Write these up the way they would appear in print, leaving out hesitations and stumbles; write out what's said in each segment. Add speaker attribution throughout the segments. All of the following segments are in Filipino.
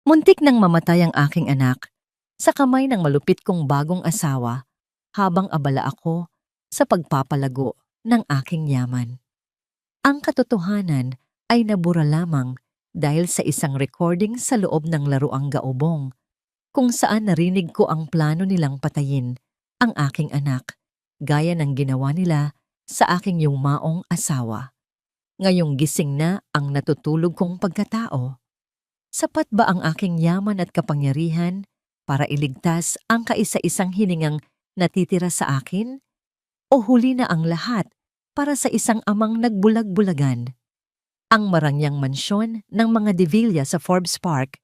Speaker 1: Muntik nang mamatay ang aking anak sa kamay ng malupit kong bagong asawa habang abala ako sa pagpapalago ng aking yaman. Ang katotohanan ay nabura lamang dahil sa isang recording sa loob ng laruang gaobong kung saan narinig ko ang plano nilang patayin ang aking anak gaya ng ginawa nila sa aking yumaong asawa. Ngayong gising na ang natutulog kong pagkatao. Sapat ba ang aking yaman at kapangyarihan para iligtas ang kaisa-isang hiningang natitira sa akin? O huli na ang lahat para sa isang amang nagbulag-bulagan? Ang marangyang mansyon ng mga De Villa sa Forbes Park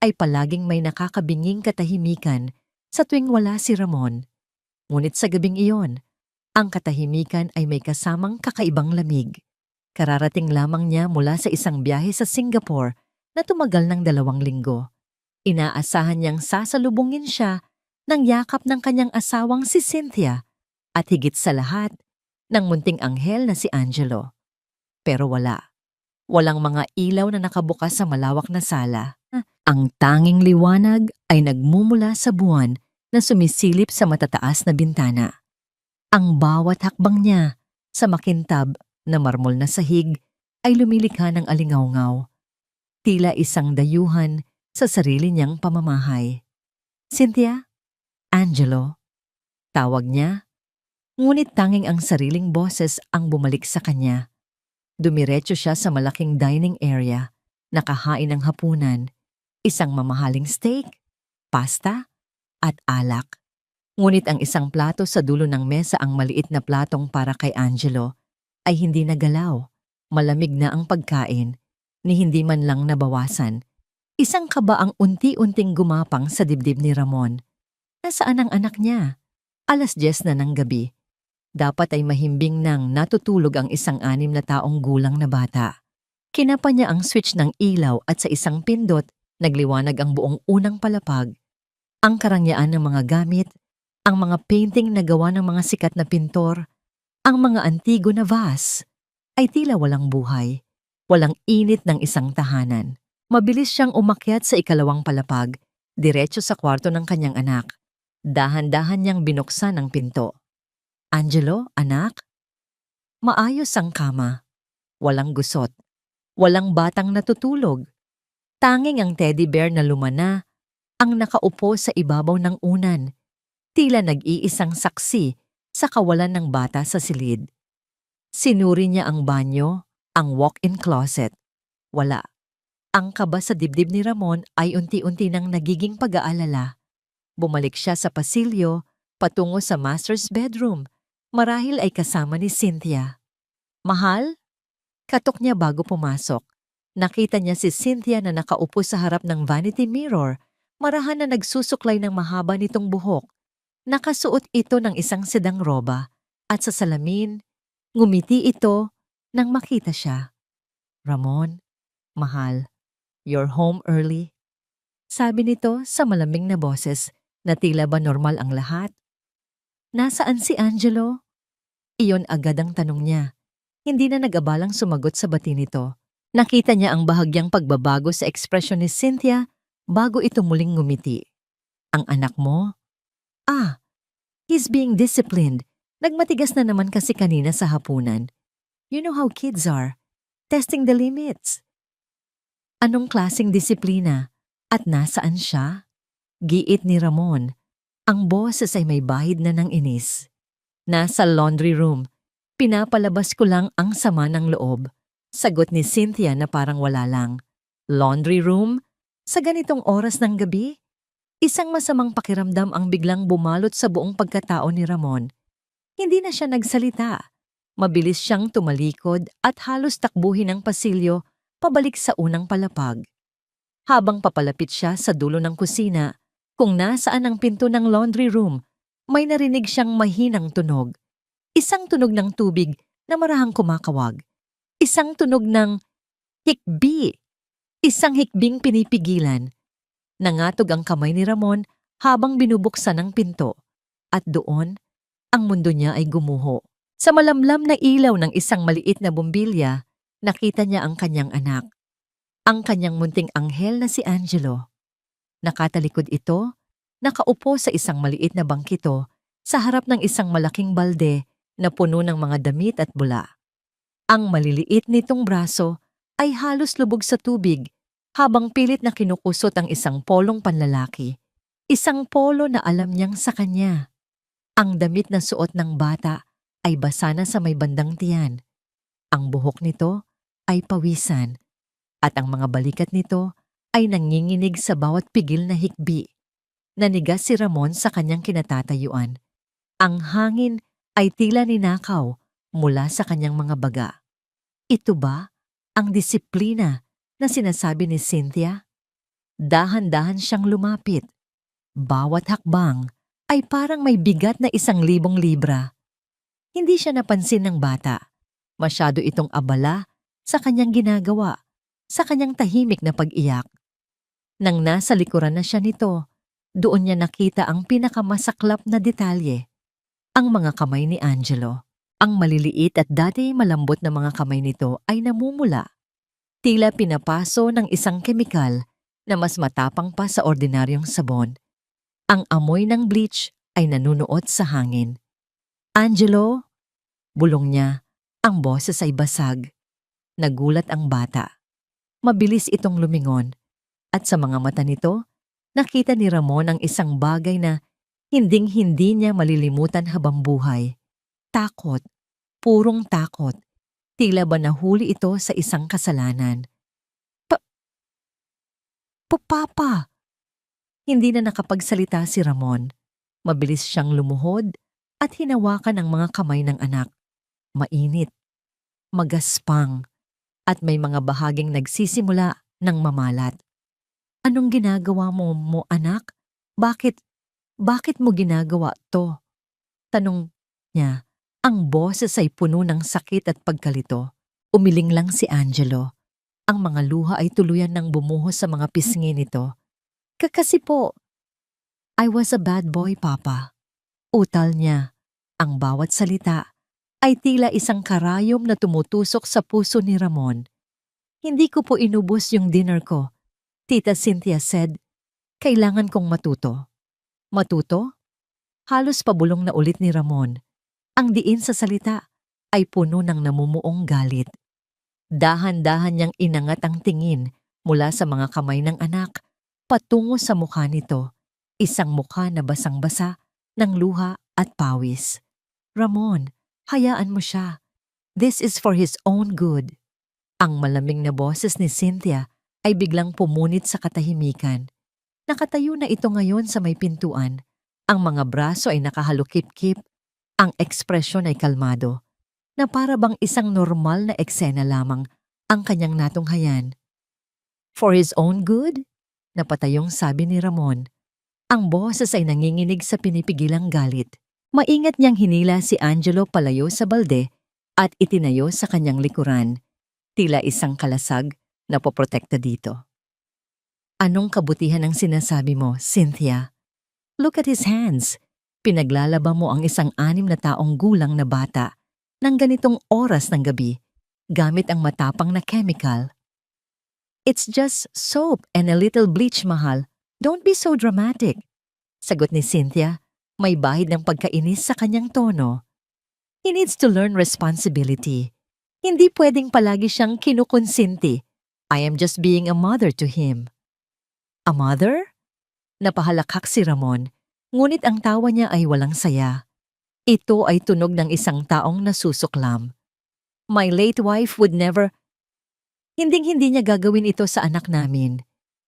Speaker 1: ay palaging may nakakabinging katahimikan sa tuwing wala si Ramon. Ngunit sa gabing iyon, ang katahimikan ay may kasamang kakaibang lamig. Kararating lamang niya mula sa isang biyahe sa Singapore na tumagal ng 2 linggo. Inaasahan niyang sasalubungin siya ng yakap ng kanyang asawang si Cynthia at higit sa lahat, ng munting anghel na si Angelo. Pero wala. Walang mga ilaw na nakabukas sa malawak na sala. Ang tanging liwanag ay nagmumula sa buwan na sumisilip sa matataas na bintana. Ang bawat hakbang niya sa makintab na marmol na sahig ay lumilikha ng alingawngaw. Tila isang dayuhan sa sarili niyang pamamahay. Cynthia? Angelo? Tawag niya. Ngunit tanging ang sariling boses ang bumalik sa kanya. Dumiretso siya sa malaking dining area, nakahain ng hapunan, isang mamahaling steak, pasta, at alak. Ngunit ang isang plato sa dulo ng mesa, ang maliit na platong para kay Angelo, ay hindi nagalaw. Malamig na ang pagkain, ni hindi man lang nabawasan. Isang kaba ang unti-unting gumapang sa dibdib ni Ramon. Nasaan ang anak niya? 10:00 na ng gabi. Dapat ay mahimbing nang natutulog ang isang 6 na taong gulang na bata. Kinapa niya ang switch ng ilaw at sa isang pindot, nagliwanag ang buong unang palapag. Ang karangyaan ng mga gamit, ang mga painting na gawa ng mga sikat na pintor, ang mga antigo na vase, ay tila walang buhay, walang init ng isang tahanan. Mabilis siyang umakyat sa 2 palapag, diretso sa kwarto ng kanyang anak. Dahan-dahan niyang binuksan ang pinto. Angelo, anak? Maayos ang kama. Walang gusot. Walang batang natutulog. Tanging ang teddy bear na lumana ang nakaupo sa ibabaw ng unan. Tila nag-iisang saksi sa kawalan ng bata sa silid. Sinuri niya ang banyo, ang walk-in closet. Wala. Ang kaba sa dibdib ni Ramon ay unti-unti nang nagiging pag-aalala. Bumalik siya sa pasilyo, patungo sa master's bedroom. Marahil ay kasama ni Cynthia. Mahal? Katok niya bago pumasok. Nakita niya si Cynthia na nakaupo sa harap ng vanity mirror, marahan na nagsusuklay ng mahaba nitong buhok. Nakasuot ito ng isang sedang roba at sa salamin, ngumiti ito nang makita siya. Ramon, mahal, you're home early. Sabi nito sa malamig na boses na tila ba normal ang lahat. Nasaan si Angelo? Iyon agad ang tanong niya. Hindi na nag-abalang sumagot sa bati nito. Nakita niya ang bahagyang pagbabago sa ekspresyon ni Cynthia bago ito muling ngumiti. Ang anak mo? Ah, he's being disciplined. Nagmatigas na naman kasi kanina sa hapunan. You know how kids are. Testing the limits. Anong klaseng disiplina? At nasaan siya? Giit ni Ramon. Ang boses ay may bahid na ng inis. Nasa laundry room. Pinapalabas ko lang ang sama ng loob. Sagot ni Cynthia na parang wala lang. Laundry room? Sa ganitong oras ng gabi? Isang masamang pakiramdam ang biglang bumalot sa buong pagkatao ni Ramon. Hindi na siya nagsalita. Mabilis siyang tumalikod at halos takbuhin ang pasilyo pabalik sa unang palapag. Habang papalapit siya sa dulo ng kusina, kung nasaan ang pinto ng laundry room, may narinig siyang mahinang tunog. Isang tunog ng tubig na marahang kumakawag. Isang tunog ng hikbi. Isang hikbing pinipigilan. Nangatog ang kamay ni Ramon habang binubuksan ang pinto. At doon, ang mundo niya ay gumuho. Sa malamlam na ilaw ng isang maliit na bombilya, nakita niya ang kanyang anak. Ang kanyang munting anghel na si Angelo. Nakatalikod ito, nakaupo sa isang maliit na bangkito sa harap ng isang malaking balde na puno ng mga damit at bula. Ang maliliit nitong braso ay halos lubog sa tubig habang pilit na kinukusot ang isang polong panlalaki. Isang polo na alam niyang sa kanya. Ang damit na suot ng bata ay basa na sa may bandang tiyan. Ang buhok nito ay pawisan at ang mga balikat nito ay nanginginig sa bawat pigil na hikbi. Nanigas si Ramon sa kanyang kinatatayuan. Ang hangin ay tila ninakaw mula sa kanyang mga baga. Ito ba ang disiplina na sinasabi ni Cynthia? Dahan-dahan siyang lumapit. Bawat hakbang ay parang may bigat na 1,000 libra. Hindi siya napansin ng bata. Masyado itong abala sa kanyang ginagawa, sa kanyang tahimik na pag-iyak. Nang nasa likuran na siya nito, doon niya nakita ang pinakamasaklap na detalye. Ang mga kamay ni Angelo. Ang maliliit at dati malambot na mga kamay nito ay namumula. Tila pinapaso ng isang kemikal na mas matapang pa sa ordinaryong sabon. Ang amoy ng bleach ay nanunuot sa hangin. Angelo, bulong niya, ang boses ay basag. Nagulat ang bata. Mabilis itong lumingon at sa mga mata nito, nakita ni Ramon ang isang bagay na hinding-hindi niya malilimutan habang buhay. Takot, purong takot. Tila ba nahuli ito sa isang kasalanan? Papa! Hindi na nakapagsalita si Ramon. Mabilis siyang lumuhod at hinawakan ang mga kamay ng anak. Mainit, magaspang, at may mga bahaging nagsisimula ng mamalat. Anong ginagawa mo anak? Bakit mo ginagawa to? Tanong niya. Ang boses ay puno ng sakit at pagkalito. Umiling lang si Angelo. Ang mga luha ay tuluyan ng bumuhos sa mga pisngi nito. Kasi po, I was a bad boy, Papa. Utal niya. Ang bawat salita ay tila isang karayom na tumutusok sa puso ni Ramon. Hindi ko po inubos yung dinner ko. Tita Cynthia said, kailangan kong matuto. Matuto? Halos pabulong na ulit ni Ramon. Ang diin sa salita ay puno ng namumuong galit. Dahan-dahan niyang inangat ang tingin mula sa mga kamay ng anak patungo sa mukha nito, isang mukha na basang-basa ng luha at pawis. Ramon, hayaan mo siya. This is for his own good. Ang malamig na boses ni Cynthia ay biglang pumunit sa katahimikan. Nakatayo na ito ngayon sa may pintuan. Ang mga braso ay nakahalukip-kip, ang ekspresyon ay kalmado, na para bang isang normal na eksena lamang ang kanyang natunghayan. For his own good? Napatayong sabi ni Ramon. Ang boses ay nanginginig sa pinipigilang galit. Maingat niyang hinila si Angelo palayo sa balde at itinayo sa kanyang likuran. Tila isang kalasag na poprotekta dito. Anong kabutihan ang sinasabi mo, Cynthia? Look at his hands. Pinaglalaba mo ang isang 6 na taong gulang na bata ng ganitong oras ng gabi gamit ang matapang na chemical. It's just soap and a little bleach, mahal. Don't be so dramatic. Sagot ni Cynthia, may bahid ng pagkainis sa kanyang tono. He needs to learn responsibility. Hindi pwedeng palagi siyang kinukonsinti. I am just being a mother to him. A mother? Napahalakhak si Ramon, ngunit ang tawa niya ay walang saya. Ito ay tunog ng isang taong nasusuklam. My late wife would never... Hinding-hindi niya gagawin ito sa anak namin.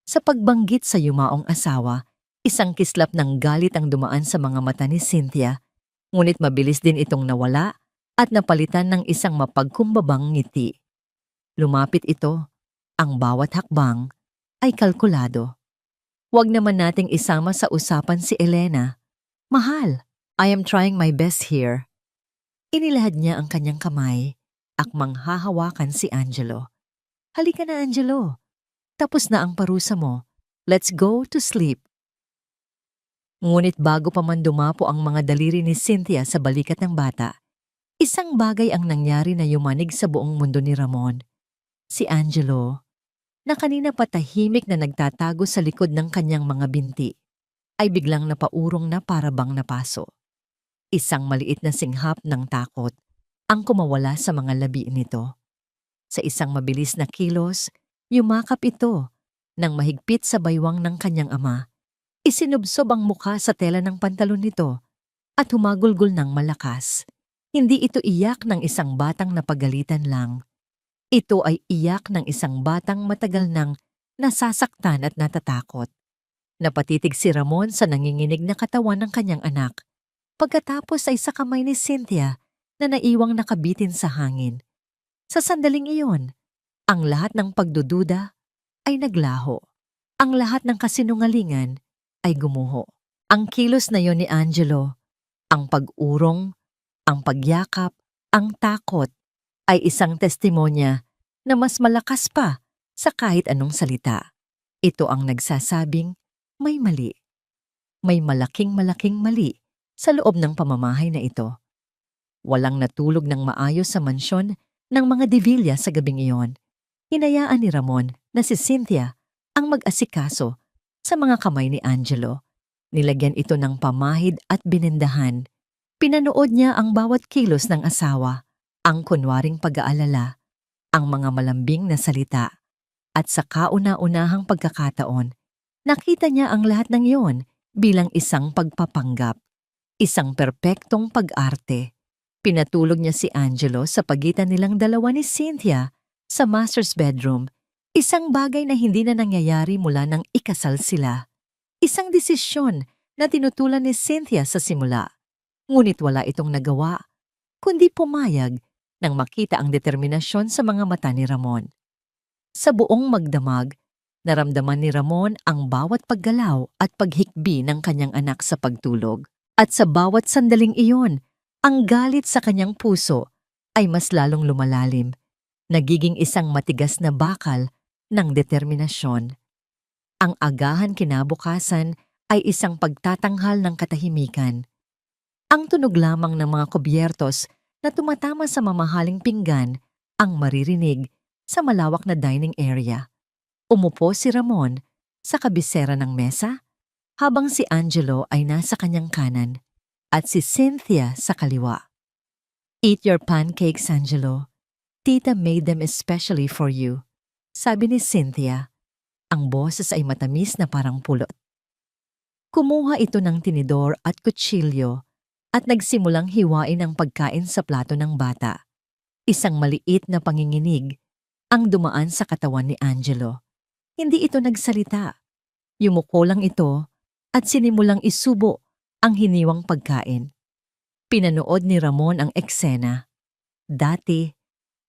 Speaker 1: Sa pagbanggit sa yumaong asawa, isang kislap ng galit ang dumaan sa mga mata ni Cynthia, ngunit mabilis din itong nawala at napalitan ng isang mapagkumbabang ngiti. Lumapit ito. Ang bawat hakbang ay kalkulado. Huwag naman nating isama sa usapan si Elena. Mahal, I am trying my best here. Inilahad niya ang kanyang kamay, akmang hahawakan si Angelo. Halika na, Angelo. Tapos na ang parusa mo. Let's go to sleep. Ngunit bago pa man dumapo ang mga daliri ni Cynthia sa balikat ng bata, isang bagay ang nangyari na yumanig sa buong mundo ni Ramon. Si Angelo, na kanina patahimik na nagtatago sa likod ng kanyang mga binti, ay biglang napaurong na para bang napaso. Isang maliit na singhap ng takot ang kumawala sa mga labi nito. Sa isang mabilis na kilos, yumakap ito nang mahigpit sa baywang ng kanyang ama. Isinubsob ang mukha sa tela ng pantalon nito at humagulgol ng malakas. Hindi ito iyak ng isang batang napagalitan lang. Ito ay iyak ng isang batang matagal nang nasasaktan at natatakot. Napatitig si Ramon sa nanginginig na katawan ng kanyang anak. Pagkatapos ay sa kamay ni Cynthia na naiwang nakabitin sa hangin. Sa sandaling iyon, ang lahat ng pagdududa ay naglaho. Ang lahat ng kasinungalingan ay gumuho. Ang kilos na yon ni Angelo, ang pag-urong, ang pagyakap, ang takot, ay isang testimonya na mas malakas pa sa kahit anong salita. Ito ang nagsasabing may mali. May malaking mali sa loob ng pamamahay na ito. Walang natulog ng maayos sa mansyon ng mga Divilla sa gabing iyon. Hinayaan ni Ramon na si Cynthia ang mag-asikaso sa mga kamay ni Angelo. Nilagyan ito ng pamahid at binindahan. Pinanood niya ang bawat kilos ng asawa, ang kunwaring pag-aalala, ang mga malambing na salita, at sa kauna-unahang pagkakataon, nakita niya ang lahat ng iyon bilang isang pagpapanggap, isang perpektong pag-arte. Pinatulog niya si Angelo sa pagitan nilang dalawa ni Cynthia sa master's bedroom, isang bagay na hindi na nangyayari mula nang ikasal sila. Isang desisyon na tinutulan ni Cynthia sa simula. Ngunit wala itong nagawa, kundi pumayag nang makita ang determinasyon sa mga mata ni Ramon. Sa buong magdamag, naramdaman ni Ramon ang bawat paggalaw at paghikbi ng kanyang anak sa pagtulog. At sa bawat sandaling iyon, ang galit sa kanyang puso ay mas lalong lumalalim, nagiging isang matigas na bakal ng determinasyon. Ang agahan kinabukasan ay isang pagtatanghal ng katahimikan. Ang tunog lamang ng mga kubyertos na tumatama sa mamahaling pinggan ang maririnig sa malawak na dining area. Umupo si Ramon sa kabisera ng mesa habang si Angelo ay nasa kanyang kanan at si Cynthia sa kaliwa. "Eat your pancakes, Angelo. Tita made them especially for you," sabi ni Cynthia. Ang boses ay matamis na parang pulot. Kumuha ito ng tinidor at kutsilyo at nagsimulang hiwain ang pagkain sa plato ng bata. Isang maliit na panginginig ang dumaan sa katawan ni Angelo. Hindi ito nagsalita. Yumuko lang ito at sinimulang isubo ang hiniwang pagkain. Pinanood ni Ramon ang eksena. Dati,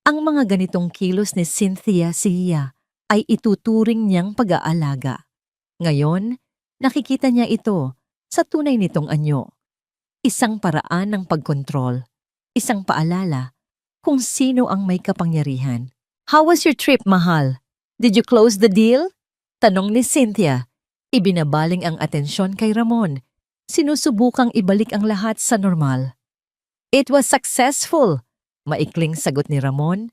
Speaker 1: ang mga ganitong kilos ni Cynthia siya ay ituturing niyang pag-aalaga. Ngayon, nakikita niya ito sa tunay nitong anyo. Isang paraan ng pagkontrol, isang paalala kung sino ang may kapangyarihan. "How was your trip, mahal? Did you close the deal?" Tanong ni Cynthia. Ibinabaling ang atensyon kay Ramon. Sinusubukang ibalik ang lahat sa normal. "It was successful," maikling sagot ni Ramon.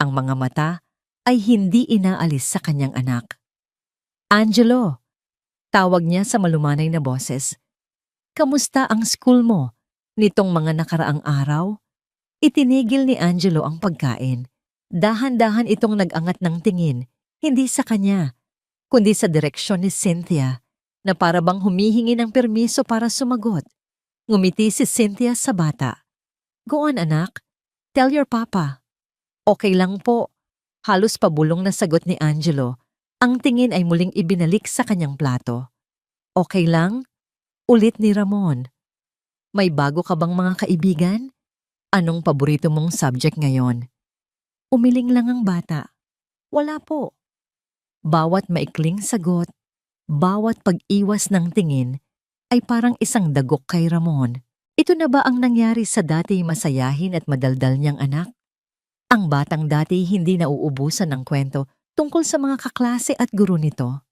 Speaker 1: Ang mga mata ay hindi inaalis sa kanyang anak. "Angelo," tawag niya sa malumanay na boses. "Kamusta ang school mo nitong mga nakaraang araw?" Itinigil ni Angelo ang pagkain. Dahan-dahan itong nag-angat ng tingin, hindi sa kanya, kundi sa direksyon ni Cynthia, na para bang humihingi ng permiso para sumagot. Ngumiti si Cynthia sa bata. "Go on, anak. Tell your papa." "Okay lang po." Halos pabulong na sagot ni Angelo. Ang tingin ay muling ibinalik sa kanyang plato. "Okay lang?" Ulit ni Ramon. "May bago ka bang mga kaibigan? Anong paborito mong subject ngayon?" Umiling lang ang bata. "Wala po." Bawat maikling sagot, bawat pag-iwas ng tingin, ay parang isang dagok kay Ramon. Ito na ba ang nangyari sa dati masayahin at madaldal niyang anak? Ang batang dati hindi nauubusan ng kwento tungkol sa mga kaklase at guro nito.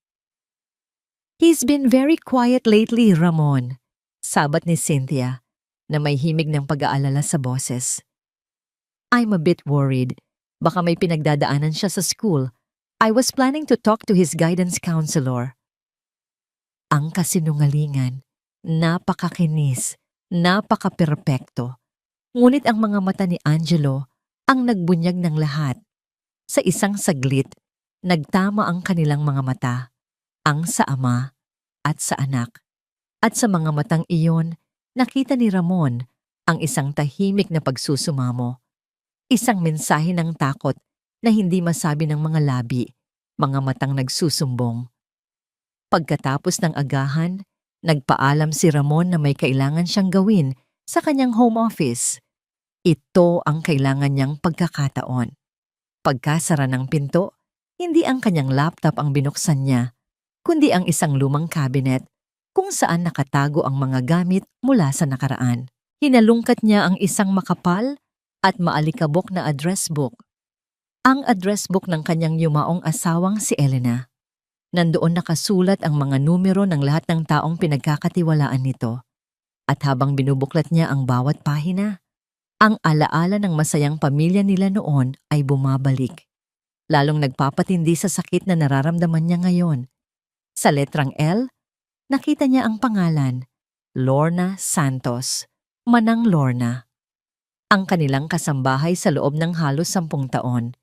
Speaker 1: "He's been very quiet lately, Ramon," sabat ni Cynthia, na may himig ng pag-aalala sa boses. "I'm a bit worried. Baka may pinagdadaanan siya sa school I was planning to talk to his guidance counselor. Ang kasinungalingan, napakakinis, napaka-perpekto. Ngunit ang mga mata ni Angelo ang nagbunyag ng lahat. Sa isang saglit, nagtama ang kanilang mga mata, ang sa ama at sa anak. At sa mga matang iyon, nakita ni Ramon ang isang tahimik na pagsusumamo. Isang mensahe ng takot na hindi masabi ng mga labi, mga matang nagsusumbong. Pagkatapos ng agahan, nagpaalam si Ramon na may kailangan siyang gawin sa kanyang home office. Ito ang kailangan niyang pagkakataon. Pagkasara ng pinto, hindi ang kanyang laptop ang binuksan niya, kundi ang isang lumang cabinet kung saan nakatago ang mga gamit mula sa nakaraan. Hinalungkat niya ang isang makapal at maalikabok na address book. Ang address book ng kanyang yumaong asawang si Elena. Nandoon nakasulat ang mga numero ng lahat ng taong pinagkakatiwalaan nito. At habang binubuklat niya ang bawat pahina, ang alaala ng masayang pamilya nila noon ay bumabalik. Lalong nagpapatindi sa sakit na nararamdaman niya ngayon. Sa letrang L, nakita niya ang pangalan, Lorna Santos, Manang Lorna. Ang kanilang kasambahay sa loob ng halos 10 taon.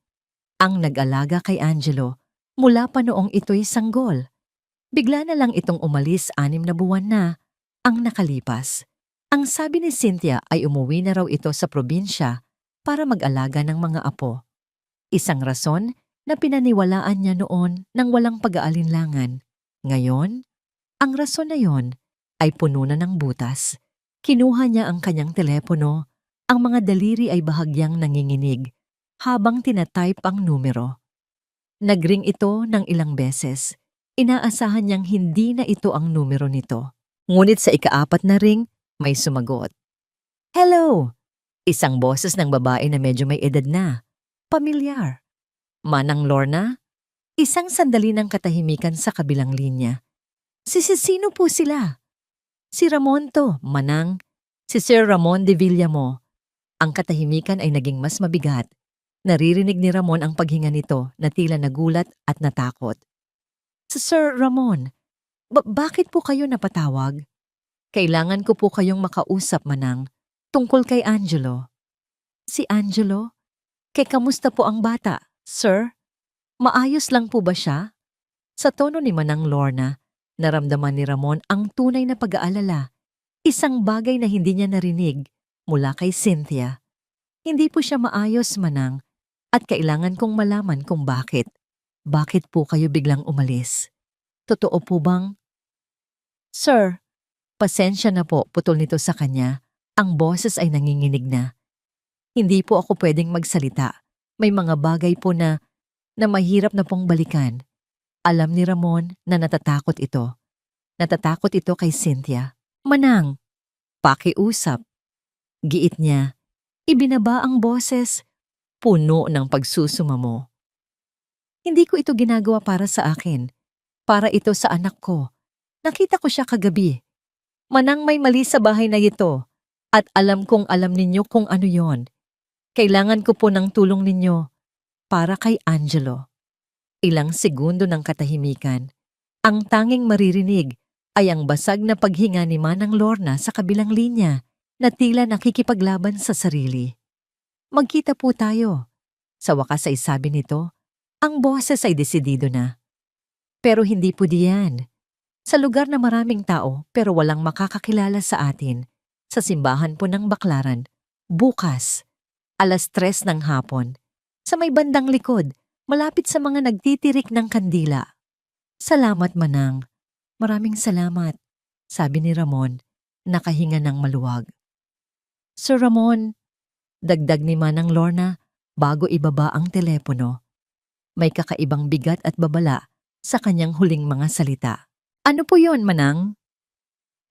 Speaker 1: Ang nag-alaga kay Angelo mula pa noong ito'y sanggol. Bigla na lang itong umalis 6 na buwan na ang nakalipas. Ang sabi ni Cynthia ay umuwi na raw ito sa probinsya para mag-alaga ng mga apo. Isang rason na pinaniwalaan niya noon nang walang pag-aalinlangan. Ngayon, ang rason na yon ay puno na ng butas. Kinuha niya ang kanyang telepono, ang mga daliri ay bahagyang nanginginig habang tinatype ang numero. Nagring ito ng ilang beses. Inaasahan niyang hindi na ito ang numero nito. Ngunit sa ika-4 na ring, may sumagot. Hello! Isang boses ng babae na medyo may edad na. Pamilyar. Manang Lorna? Isang sandali ng katahimikan sa kabilang linya. Sino po sila? Si Ramon to, Manang. Si Sir Ramon de Villamo. Ang katahimikan ay naging mas mabigat. Naririnig ni Ramon ang paghinga nito na tila nagulat at natakot. Sir Ramon, bakit po kayo napatawag? Kailangan ko po kayong makausap, Manang, tungkol kay Angelo. Si Angelo? Kamusta po ang bata, sir? Maayos lang po ba siya? Sa tono ni Manang Lorna, naramdaman ni Ramon ang tunay na pag-aalala. Isang bagay na hindi niya narinig mula kay Cynthia. Hindi po siya maayos, Manang, at kailangan kong malaman kung bakit. Bakit po kayo biglang umalis? Totoo po bang? Sir, pasensya na po, putol nito sa kanya. Ang boses ay nanginginig na. Hindi po ako pwedeng magsalita. May mga bagay po na mahirap na pong balikan. Alam ni Ramon na natatakot ito. Natatakot ito kay Cynthia. Manang, pakiusap. Giit niya. Ibinaba ang boses. Puno ng pagsusumamo. Hindi ko ito ginagawa para sa akin. Para ito sa anak ko. Nakita ko siya kagabi. Manang, may mali sa bahay na ito. At alam kong alam ninyo kung ano yon. Kailangan ko po ng tulong ninyo para kay Angelo. Ilang segundo ng katahimikan. Ang tanging maririnig ay ang basag na paghinga ni Manang Lorna sa kabilang linya na tila nakikipaglaban sa sarili. Magkita po tayo. Sa wakas ay sabi nito, ang boses ay desidido na. Pero hindi po diyan. Sa lugar na maraming tao pero walang makakakilala sa atin, sa simbahan po ng Baklaran, bukas, 3:00 ng hapon, sa may bandang likod, malapit sa mga nagtitirik ng kandila. Salamat, Manang. Maraming salamat, sabi ni Ramon, nakahinga ng maluwag. Sir Ramon, dagdag ni Manang Lorna bago ibaba ang telepono. May kakaibang bigat at babala sa kanyang huling mga salita. Ano po yon, Manang?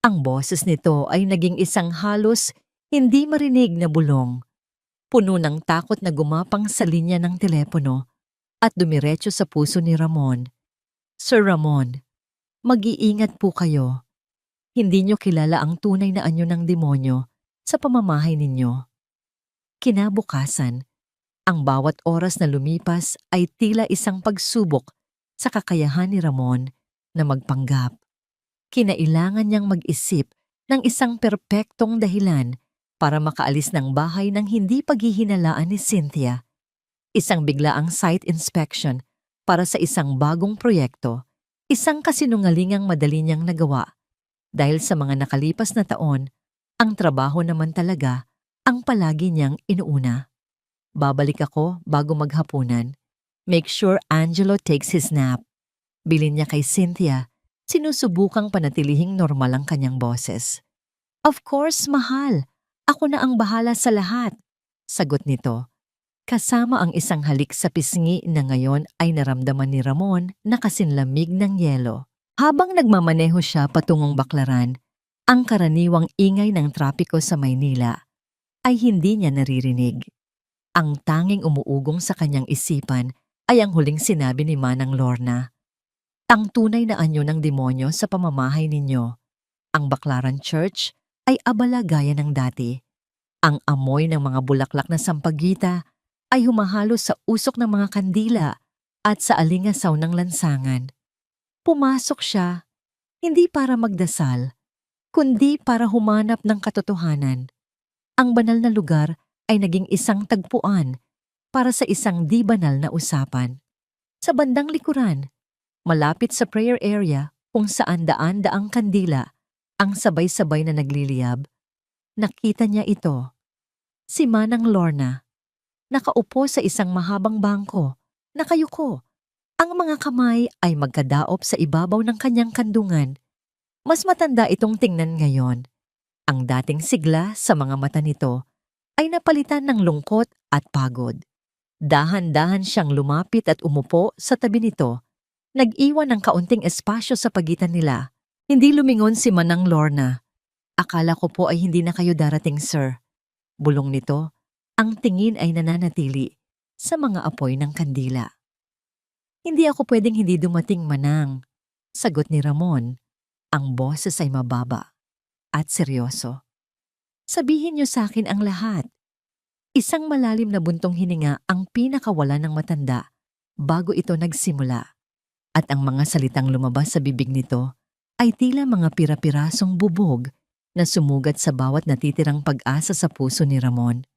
Speaker 1: Ang boses nito ay naging isang halos hindi marinig na bulong. Puno ng takot na gumapang sa linya ng telepono at dumiretso sa puso ni Ramon. Sir Ramon, mag-iingat po kayo. Hindi niyo kilala ang tunay na anyo ng demonyo sa pamamahay ninyo. Kinabukasan, Ang bawat oras na lumipas ay tila isang pagsubok sa kakayahan ni Ramon na magpanggap. Kinailangan niyang mag-isip ng isang perpektong dahilan para makaalis ng bahay nang hindi paghihinalaan ni Cynthia. Isang biglaang site inspection para sa isang bagong proyekto, isang kasinungalingang madali niyang nagawa. Dahil sa mga nakalipas na taon, ang trabaho naman talaga ang palagi niyang inuuna. Babalik ako bago maghapunan. Make sure Angelo takes his nap. Bilin niya kay Cynthia, sinusubukang panatilihing normal ang kanyang boses. Of course, mahal. Ako na ang bahala sa lahat. Sagot nito. Kasama ang isang halik sa pisngi na ngayon ay naramdaman ni Ramon na kasinlamig ng yelo. Habang nagmamaneho siya patungong Baklaran, ang karaniwang ingay ng trapiko sa Maynila ay hindi niya naririnig. Ang tanging umuugong sa kanyang isipan ay ang huling sinabi ni Manang Lorna. Ang tunay na anyo ng demonyo sa pamamahay ninyo. Ang Baklaran Church ay abala gaya ng dati. Ang amoy ng mga bulaklak na sampagita ay humahalo sa usok ng mga kandila at sa alingasaw ng lansangan. Pumasok siya, hindi para magdasal, kundi para humanap ng katotohanan. Ang banal na lugar ay naging isang tagpuan para sa isang di banal na usapan. Sa bandang likuran, malapit sa prayer area kung saan daan-daang kandila ang sabay-sabay na nagliliyab, nakita niya ito. Si Manang Lorna, nakaupo sa isang mahabang bangko, nakayuko. Ang mga kamay ay magkadaop sa ibabaw ng kanyang kandungan. Mas matanda itong tingnan ngayon. Ang dating sigla sa mga mata nito ay napalitan ng lungkot at pagod. Dahan-dahan siyang lumapit at umupo sa tabi nito. Nag-iwan ng kaunting espasyo sa pagitan nila. Hindi lumingon si Manang Lorna. Akala ko po ay hindi na kayo darating, sir. Bulong nito, ang tingin ay nananatili sa mga apoy ng kandila. Hindi ako pwedeng hindi dumating, Manang. Sagot ni Ramon. Ang boses ay mababa at seryoso. Sabihin niyo sa akin ang lahat. Isang malalim na buntong hininga ang pinakawala ng matanda bago ito nagsimula. At ang mga salitang lumabas sa bibig nito ay tila mga pira-pirasong bubog na sumugat sa bawat natitirang pag-asa sa puso ni Ramon.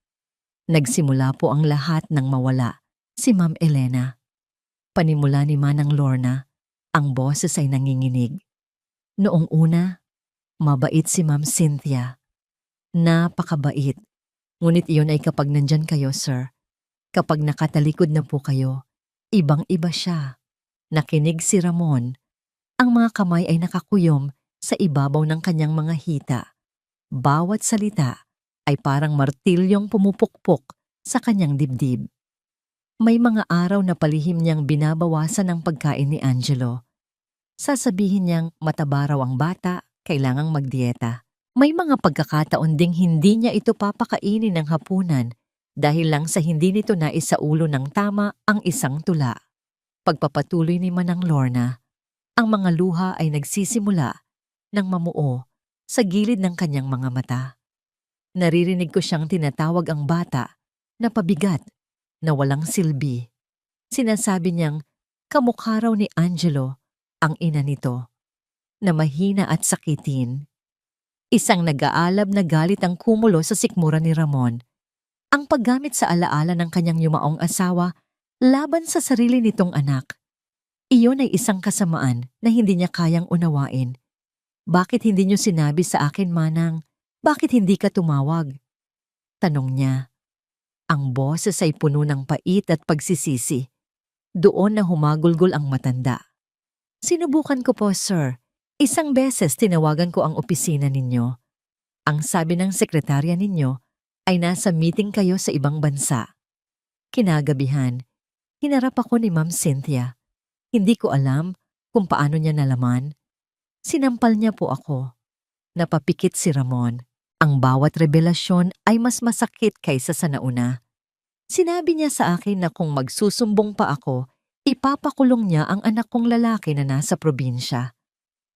Speaker 1: Nagsimula po ang lahat ng mawala si Ma'am Elena. Panimula ni Manang Lorna, ang boses ay nanginginig. Noong una, mabait si Ma'am Cynthia. Napakabait. Ngunit iyon ay kapag nandyan kayo, sir. Kapag nakatalikod na po kayo, ibang-iba siya. Nakinig si Ramon. Ang mga kamay ay nakakuyom sa ibabaw ng kanyang mga hita. Bawat salita ay parang martilyong pumupukpok sa kanyang dibdib. May mga araw na palihim niyang binabawasan ang pagkain ni Angelo. Sasabihin niyang mataba raw ang bata, kailangang magdieta. May mga pagkakataon ding hindi niya ito papakainin ng hapunan dahil lang sa hindi nito naisaulo ng tama ang isang tula. Pagpapatuloy ni Manang Lorna, ang mga luha ay nagsisimula ng mamuo sa gilid ng kanyang mga mata. Naririnig ko siyang tinatawag ang bata na pabigat, na walang silbi. Sinasabi niyang kamukha raw ni Angelo ang ina nito, na mahina at sakitin. Isang nag-aalab na galit ang kumulo sa sikmura ni Ramon. Ang paggamit sa alaala ng kanyang yumaong asawa laban sa sarili nitong anak. Iyon ay isang kasamaan na hindi niya kayang unawain. Bakit hindi niyo sinabi sa akin, Manang? Bakit hindi ka tumawag? Tanong niya. Ang boses ay puno ng pait at pagsisisi. Doon na humagulgol ang matanda. Sinubukan ko po, sir. Isang beses tinawagan ko ang opisina ninyo. Ang sabi ng sekretarya ninyo ay nasa meeting kayo sa ibang bansa. Kinagabihan, hinarap ako ni Ma'am Cynthia. Hindi ko alam kung paano niya nalaman. Sinampal niya po ako. Napapikit si Ramon. Ang bawat revelasyon ay mas masakit kaysa sa nauna. Sinabi niya sa akin na kung magsusumbong pa ako, ipapakulong niya ang anak kong lalaki na nasa probinsya.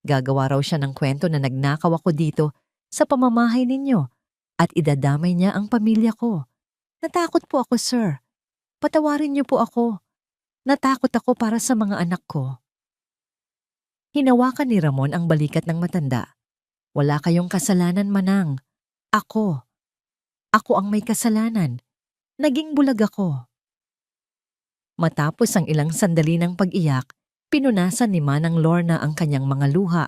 Speaker 1: Gagawa raw siya ng kwento na nagnakaw ako dito sa pamamahay ninyo at idadamay niya ang pamilya ko. Natakot po ako, sir. patawarin niyo po ako. Natakot ako para sa mga anak ko. Hinawakan ni Ramon ang balikat ng matanda. Wala kayong kasalanan, Manang. Ako. Ako ang may kasalanan. Naging bulag ako. Matapos ang ilang sandali ng pag-iyak, pinunasan ni Manang Lorna ang kanyang mga luha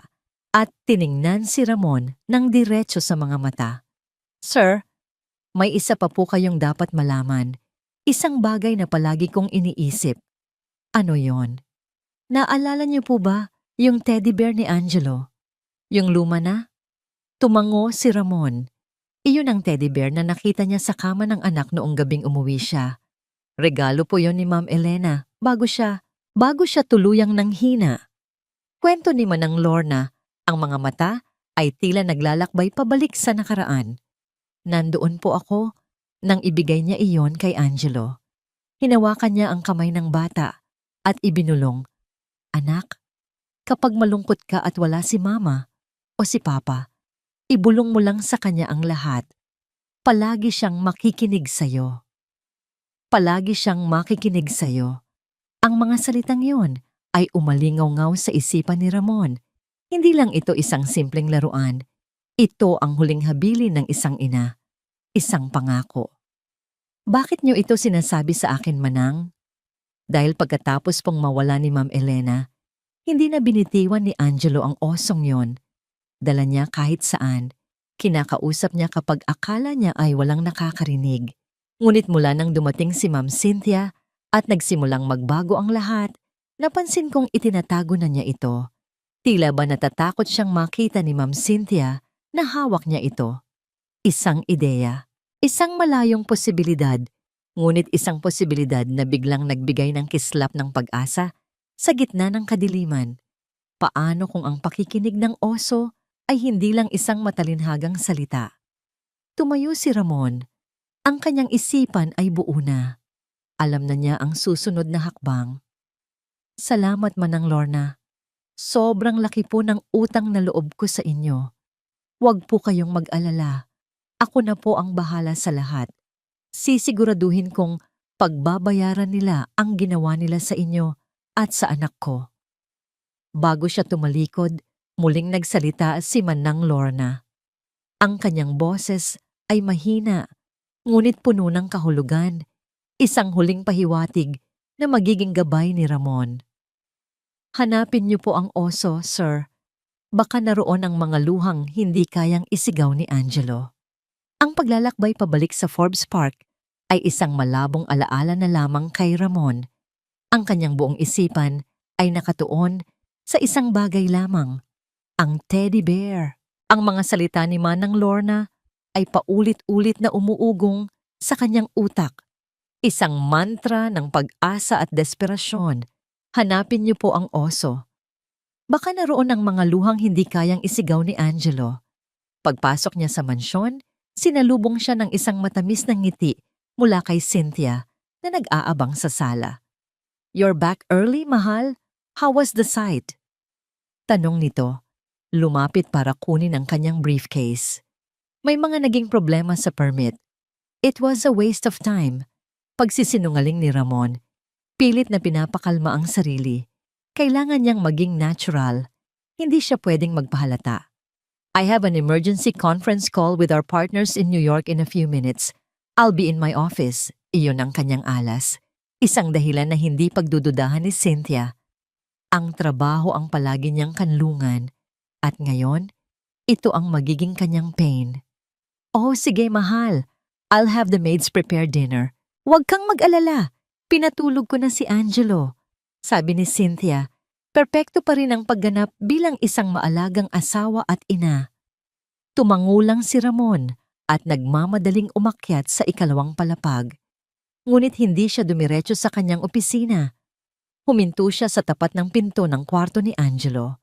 Speaker 1: at tiningnan si Ramon ng diretso sa mga mata. Sir, may isa pa po kayong dapat malaman. Isang bagay na palagi kong iniisip. Ano yon? Naalala niyo po ba yung teddy bear ni Angelo? Yung luma na? Tumango si Ramon. Iyon ang teddy bear na nakita niya sa kama ng anak noong gabing umuwi siya. Regalo po yon ni Ma'am Elena bago siya tuluyang nanghina. Kwento ni Manang Lorna, ang mga mata ay tila naglalakbay pabalik sa nakaraan. Nandoon po ako nang ibigay niya iyon kay Angelo. Hinawakan niya ang kamay ng bata at ibinulong, Anak, kapag malungkot ka at wala si Mama o si Papa, ibulong mo lang sa kanya ang lahat. Palagi siyang makikinig sa'yo. Palagi siyang makikinig sa'yo. Ang mga salitang yon ay umalingaw-ngaw sa isipan ni Ramon. Hindi lang ito isang simpleng laruan. Ito ang huling habilin ng isang ina. Isang pangako. Bakit niyo ito sinasabi sa akin, Manang? Dahil pagkatapos pong mawala ni Ma'am Elena, hindi na binitiwan ni Angelo ang osong yon. Dala niya kahit saan. Kinakausap niya kapag akala niya ay walang nakakarinig. Ngunit mula nang dumating si Ma'am Cynthia at nagsimulang magbago ang lahat, napansin kong itinatago na niya ito. Tila ba natatakot siyang makita ni Ma'am Cynthia na hawak niya ito. Isang ideya, isang malayong posibilidad, ngunit isang posibilidad na biglang nagbigay ng kislap ng pag-asa sa gitna ng kadiliman. Paano kung ang pakikinig ng oso ay hindi lang isang matalinhagang salita? Tumayo si Ramon. Ang kanyang isipan ay buo na. Alam na niya ang susunod na hakbang. Salamat, Manang Lorna. Sobrang laki po ng utang na loob ko sa inyo. Huwag po kayong mag-alala. Ako na po ang bahala sa lahat. Sisiguraduhin kong pagbabayaran nila ang ginawa nila sa inyo at sa anak ko. Bago siya tumalikod, muling nagsalita si Manang Lorna. Ang kanyang boses ay mahina, ngunit puno ng kahulugan. Isang huling pahiwatig na magiging gabay ni Ramon. Hanapin niyo po ang oso, sir. Baka naroon ang mga luhang hindi kayang isigaw ni Angelo. Ang paglalakbay pabalik sa Forbes Park ay isang malabong alaala na lamang kay Ramon. Ang kanyang buong isipan ay nakatuon sa isang bagay lamang, ang teddy bear. Ang mga salita ni Manang Lorna ay paulit-ulit na umuugong sa kanyang utak. Isang mantra ng pag-asa at desperasyon. Hanapin niyo po ang oso. Baka naroon ang mga luhang hindi kayang isigaw ni Angelo. Pagpasok niya sa mansyon, sinalubong siya ng isang matamis na ngiti mula kay Cynthia na nag-aabang sa sala. You're back early, mahal? How was the sight? Tanong nito. Lumapit para kunin ang kanyang briefcase. May mga naging problema sa permit. It was a waste of time. Pagsisinungaling ni Ramon. Pilit na pinapakalma ang sarili. Kailangan niyang maging natural. Hindi siya pwedeng magpahalata. I have an emergency conference call with our partners in New York in a few minutes. I'll be in my office. Iyon ang kanyang alas. Isang dahilan na hindi pagdududahan ni Cynthia. Ang trabaho ang palagi niyang kanlungan. At ngayon, ito ang magiging kanyang pain. Oh, sige mahal. I'll have the maids prepare dinner. Huwag kang mag-alala. Pinatulog ko na si Angelo. Sabi ni Cynthia, perpekto pa rin ang pagganap bilang isang maalagang asawa at ina. Tumangulang si Ramon at nagmamadaling umakyat sa ikalawang palapag. Ngunit hindi siya dumiretso sa kanyang opisina. Huminto siya sa tapat ng pinto ng kwarto ni Angelo.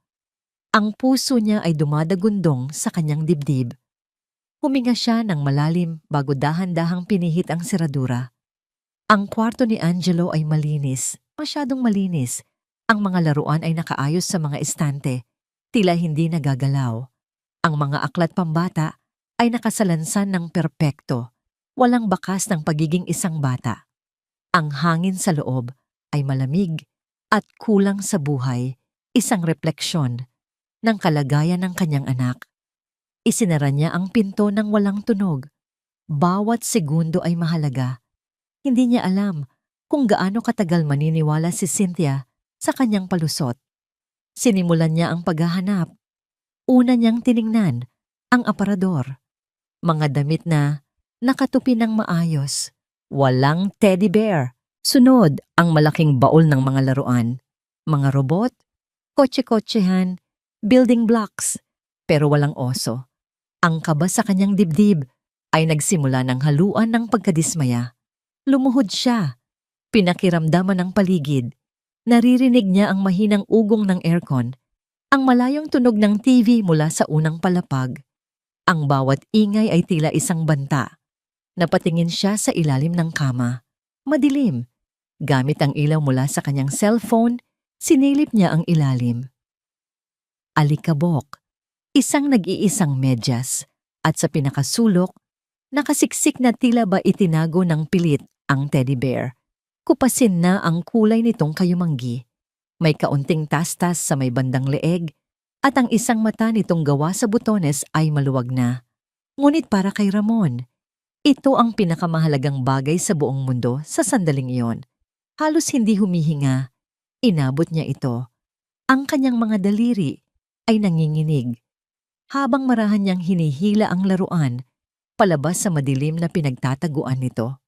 Speaker 1: Ang puso niya ay dumadagundong sa kanyang dibdib. Huminga siya ng malalim bago dahan-dahang pinihit ang seradura. Ang kwarto ni Angelo ay malinis, masyadong malinis. Ang mga laruan ay nakaayos sa mga estante, tila hindi nagagalaw. Ang mga aklat pambata ay nakasalansan ng perpekto, walang bakas ng pagiging isang bata. Ang hangin sa loob ay malamig at kulang sa buhay, isang refleksyon ng kalagayan ng kanyang anak. Isinara niya ang pinto ng walang tunog. Bawat segundo ay mahalaga. Hindi niya alam kung gaano katagal maniniwala si Cynthia sa kanyang palusot. Sinimulan niya ang paghahanap. Una niyang tiningnan ang aparador. Mga damit na nakatupi ng maayos. Walang teddy bear. Sunod ang malaking baol ng mga laruan. Mga robot, kotse-kotsehan, building blocks. Pero walang oso. Ang kaba sa kanyang dibdib ay nagsimula ng haluan ng pagkadismaya. Lumuhod siya. Pinakiramdaman ng paligid. Naririnig niya ang mahinang ugong ng aircon, ang malayong tunog ng TV mula sa unang palapag. Ang bawat ingay ay tila isang banta. Napatingin siya sa ilalim ng kama. Madilim. Gamit ang ilaw mula sa kanyang cellphone, sinilip niya ang ilalim. Alikabok. Isang nag-iisang medyas. At sa pinakasulok, nakasiksik na tila ba itinago ng pilit ang teddy bear. Kupasin na ang kulay nitong kayumanggi. May kaunting tastas sa may bandang leeg at ang isang mata nitong gawa sa butones ay maluwag na. Ngunit para kay Ramon, ito ang pinakamahalagang bagay sa buong mundo sa sandaling iyon. Halos hindi humihinga. Inabot niya ito. Ang kanyang mga daliri ay nanginginig. Habang marahan niyang hinihila ang laruan, palabas sa madilim na pinagtataguan nito.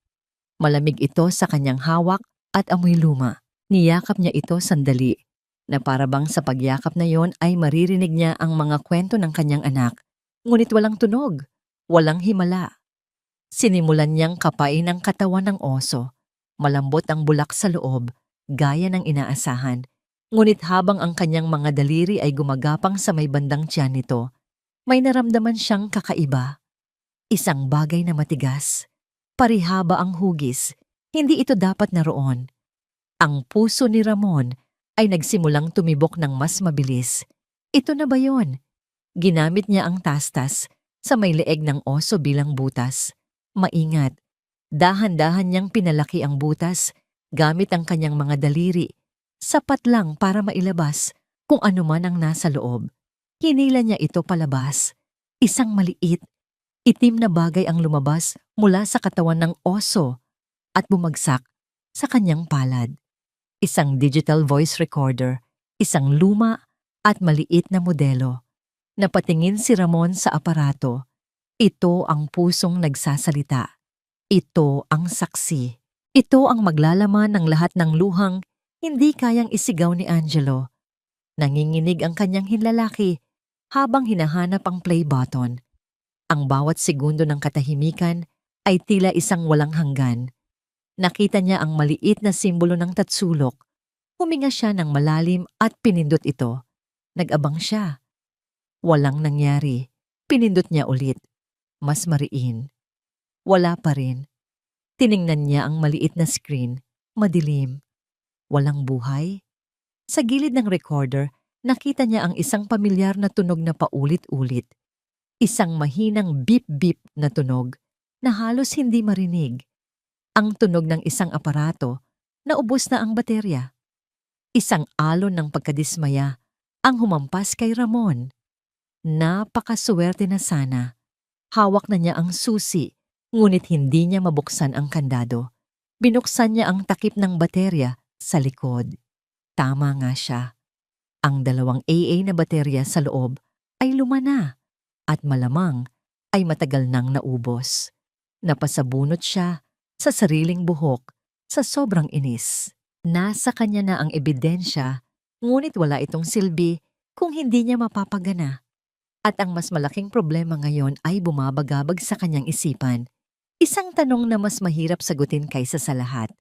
Speaker 1: Malamig ito sa kanyang hawak at amoy luma. Niyakap niya ito sandali, na parabang sa pagyakap na yon ay maririnig niya ang mga kwento ng kanyang anak. Ngunit walang tunog, walang himala. Sinimulan niyang kapain ang katawan ng oso. Malambot ang bulak sa loob, gaya ng inaasahan. Ngunit habang ang kanyang mga daliri ay gumagapang sa may bandang tiyan nito, may naramdaman siyang kakaiba. Isang bagay na matigas. Parihaba ang hugis, hindi ito dapat naroon. Ang puso ni Ramon ay nagsimulang tumibok ng mas mabilis. Ito na ba yon? Ginamit niya ang tastas sa may leeg ng oso bilang butas. Maingat. Dahan-dahan niyang pinalaki ang butas gamit ang kanyang mga daliri. Sapat lang para mailabas kung ano man ang nasa loob. Hinila niya ito palabas. Isang maliit, itim na bagay ang lumabas mula sa katawan ng oso at bumagsak sa kanyang palad. Isang digital voice recorder, isang luma at maliit na modelo. Napatingin si Ramon sa aparato. Ito ang pusong nagsasalita. Ito ang saksi. Ito ang maglalaman ng lahat ng luhang hindi kayang isigaw ni Angelo. Nanginginig ang kanyang hinlalaki habang hinahanap ang play button. Ang bawat segundo ng katahimikan ay tila isang walang hanggan. Nakita niya ang maliit na simbolo ng tatsulok. Huminga siya ng malalim at pinindot ito. Nag-abang siya. Walang nangyari. Pinindot niya ulit. Mas mariin. Wala pa rin. Tiningnan niya ang maliit na screen. Madilim. Walang buhay. Sa gilid ng recorder, nakita niya ang isang pamilyar na tunog na paulit-ulit. Isang mahinang beep-beep na tunog na halos hindi marinig. Ang tunog ng isang aparato na ubos na ang baterya. Isang alon ng pagkadismaya ang humampas kay Ramon. Napakaswerte na sana. Hawak na niya ang susi, ngunit hindi niya mabuksan ang kandado. Binuksan niya ang takip ng baterya sa likod. Tama nga siya. Ang 2 AA na baterya sa loob ay luma na at malamang ay matagal nang naubos. Napasabunot siya sa sariling buhok sa sobrang inis. Nasa kanya na ang ebidensya, ngunit wala itong silbi kung hindi niya mapapagana. At ang mas malaking problema ngayon ay bumabagabag sa kanyang isipan. Isang tanong na mas mahirap sagutin kaysa sa lahat.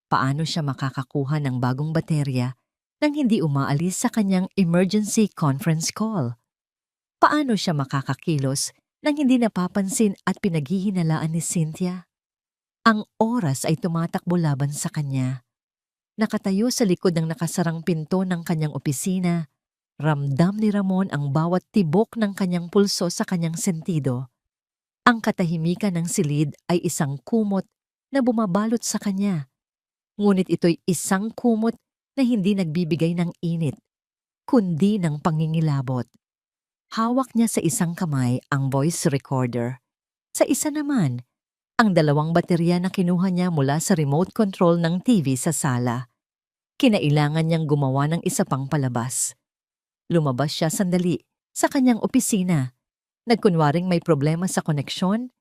Speaker 1: Paano siya makakakuha ng bagong baterya nang hindi umaalis sa kanyang emergency conference call? Paano siya makakakilos nang hindi napapansin at pinaghihinalaan ni Cynthia? Ang oras ay tumatakbo laban sa kanya. Nakatayo sa likod ng nakasarang pinto ng kanyang opisina, ramdam ni Ramon ang bawat tibok ng kanyang pulso sa kanyang sentido. Ang katahimikan ng silid ay isang kumot na bumabalot sa kanya. Ngunit ito'y isang kumot na hindi nagbibigay ng init, kundi ng pangingilabot. Hawak niya sa isang kamay ang voice recorder. Sa isa naman, ang dalawang baterya na kinuha niya mula sa remote control ng TV sa sala. Kinailangan niyang gumawa ng isa pang palabas. Lumabas siya sandali sa kanyang opisina. Nagkunwaring may problema sa koneksyon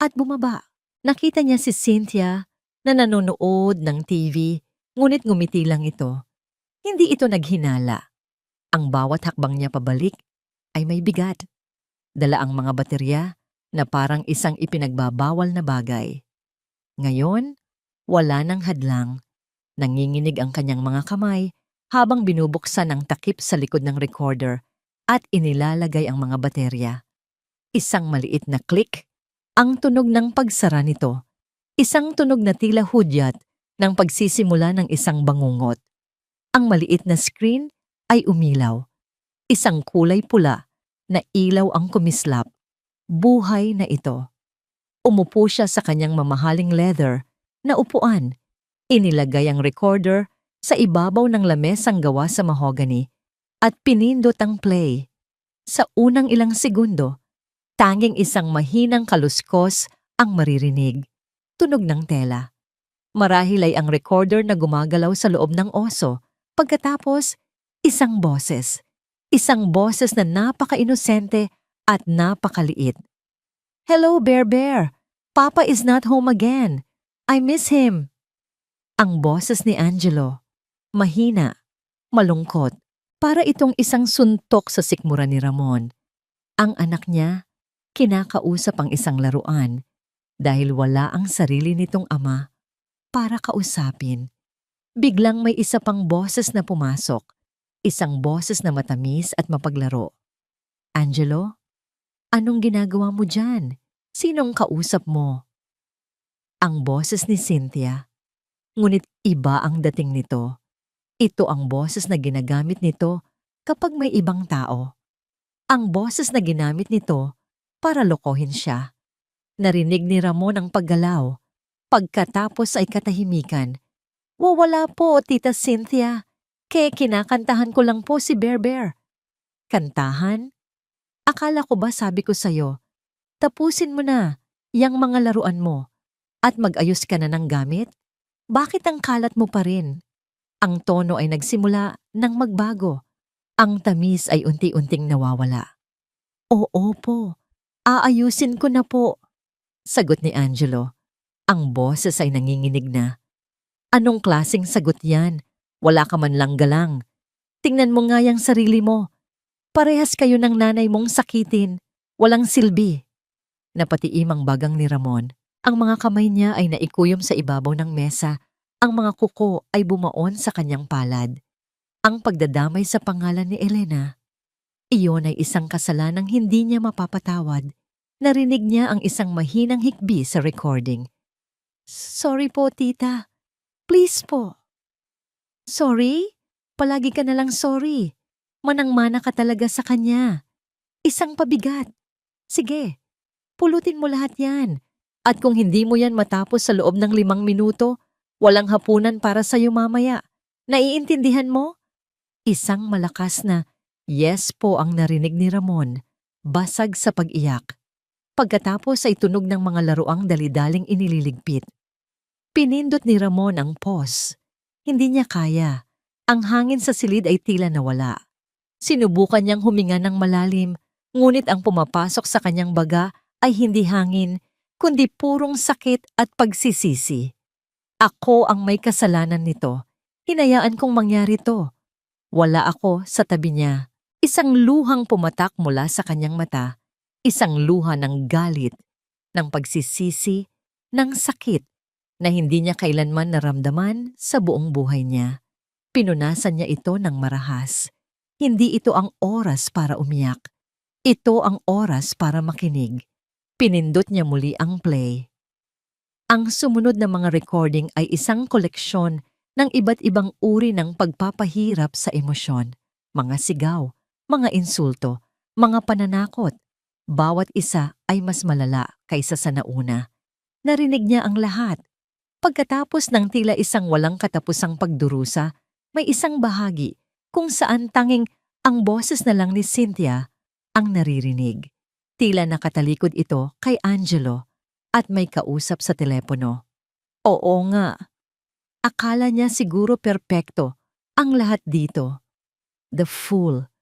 Speaker 1: at bumaba. Nakita niya si Cynthia na nanonood ng TV, ngunit ngumiti lang ito. Hindi ito naghinala. Ang bawat hakbang niya pabalik ay may bigat. Dala ang mga baterya na parang isang ipinagbabawal na bagay. Ngayon, wala nang hadlang. Nanginginig ang kanyang mga kamay habang binubuksan ang takip sa likod ng recorder at inilalagay ang mga baterya. Isang maliit na click, ang tunog ng pagsara nito. Isang tunog na tila hudyat ng pagsisimula ng isang bangungot. Ang maliit na screen ay umilaw. Isang kulay pula na ilaw ang kumislap. Buhay na ito. Umupo siya sa kanyang mamahaling leather na upuan. Inilagay ang recorder sa ibabaw ng lamesang gawa sa mahogany at pinindot ang play. Sa unang ilang segundo, tanging isang mahinang kaluskos ang maririnig. Tunog ng tela. Marahil ay ang recorder na gumagalaw sa loob ng oso. Pagkatapos, isang boses. Isang boses na napaka-inosente at napakaliit. "Hello, Bear Bear. Papa is not home again. I miss him." Ang boses ni Angelo. Mahina, malungkot, para itong isang suntok sa sikmura ni Ramon. Ang anak niya, kinakausap ang isang laruan dahil wala ang sarili nitong ama para kausapin. Biglang may isa pang boses na pumasok, isang boses na matamis at mapaglaro. "Angelo, anong ginagawa mo dyan? Sinong kausap mo?" Ang boses ni Cynthia. Ngunit iba ang dating nito. Ito ang boses na ginagamit nito kapag may ibang tao. Ang boses na ginamit nito para lokohin siya. Narinig ni Ramon ang paggalaw. Pagkatapos ay katahimikan. "Wala po, Tita Cynthia. Kinakantahan ko lang po si Bear Bear." "Kantahan? Akala ko ba sabi ko sa'yo, tapusin mo na yang mga laruan mo at mag-ayos ka na ng gamit? Bakit ang kalat mo pa rin?" Ang tono ay nagsimula ng magbago. Ang tamis ay unti-unting nawawala. "Oo po, aayusin ko na po," sagot ni Angelo. Ang boses ay nanginginig na. "Anong klaseng sagot yan? Wala ka man lang galang. Tingnan mo nga yung sarili mo. Parehas kayo ng nanay mong sakitin. Walang silbi." Napatiim ang bagang ni Ramon. Ang mga kamay niya ay naikuyom sa ibabaw ng mesa. Ang mga kuko ay bumaon sa kanyang palad. Ang pagdadamay sa pangalan ni Elena. Iyon ay isang kasalanang hindi niya mapapatawad. Narinig niya ang isang mahinang hikbi sa recording. "Sorry po, tita. Please po." "Sorry? Palagi ka nalang sorry. Manang-mana ka talaga sa kanya. Isang pabigat. Sige, pulutin mo lahat yan. At kung hindi mo yan matapos sa loob ng 5 minuto, walang hapunan para sa'yo mamaya. Naiintindihan mo?" Isang malakas na yes po ang narinig ni Ramon, basag sa pag-iyak. Pagkatapos ay tunog ng mga laruang dalidaling inililigpit. Pinindot ni Ramon ang pause. Hindi niya kaya. Ang hangin sa silid ay tila nawala. Sinubukan niyang huminga ng malalim, ngunit ang pumapasok sa kanyang baga ay hindi hangin, kundi purong sakit at pagsisisi. "Ako ang may kasalanan nito. Hinayaan kong mangyari to." Wala ako sa tabi niya. Isang luhang pumatak mula sa kanyang mata. Isang luha ng galit, ng pagsisisi, ng sakit na hindi niya kailanman naramdaman sa buong buhay niya. Pinunasan niya ito ng marahas. Hindi ito ang oras para umiyak. Ito ang oras para makinig. Pinindot niya muli ang play. Ang sumunod na mga recording ay isang koleksyon ng iba't ibang uri ng pagpapahirap sa emosyon. Mga sigaw, mga insulto, mga pananakot. Bawat isa ay mas malala kaysa sa nauna. Narinig niya ang lahat. Pagkatapos ng tila isang walang katapusang pagdurusa, may isang bahagi kung saan tanging ang boses na lang ni Cynthia ang naririnig. Tila nakatalikod ito kay Angelo at may kausap sa telepono. Oo nga, akala niya siguro perpekto ang lahat dito. The fool.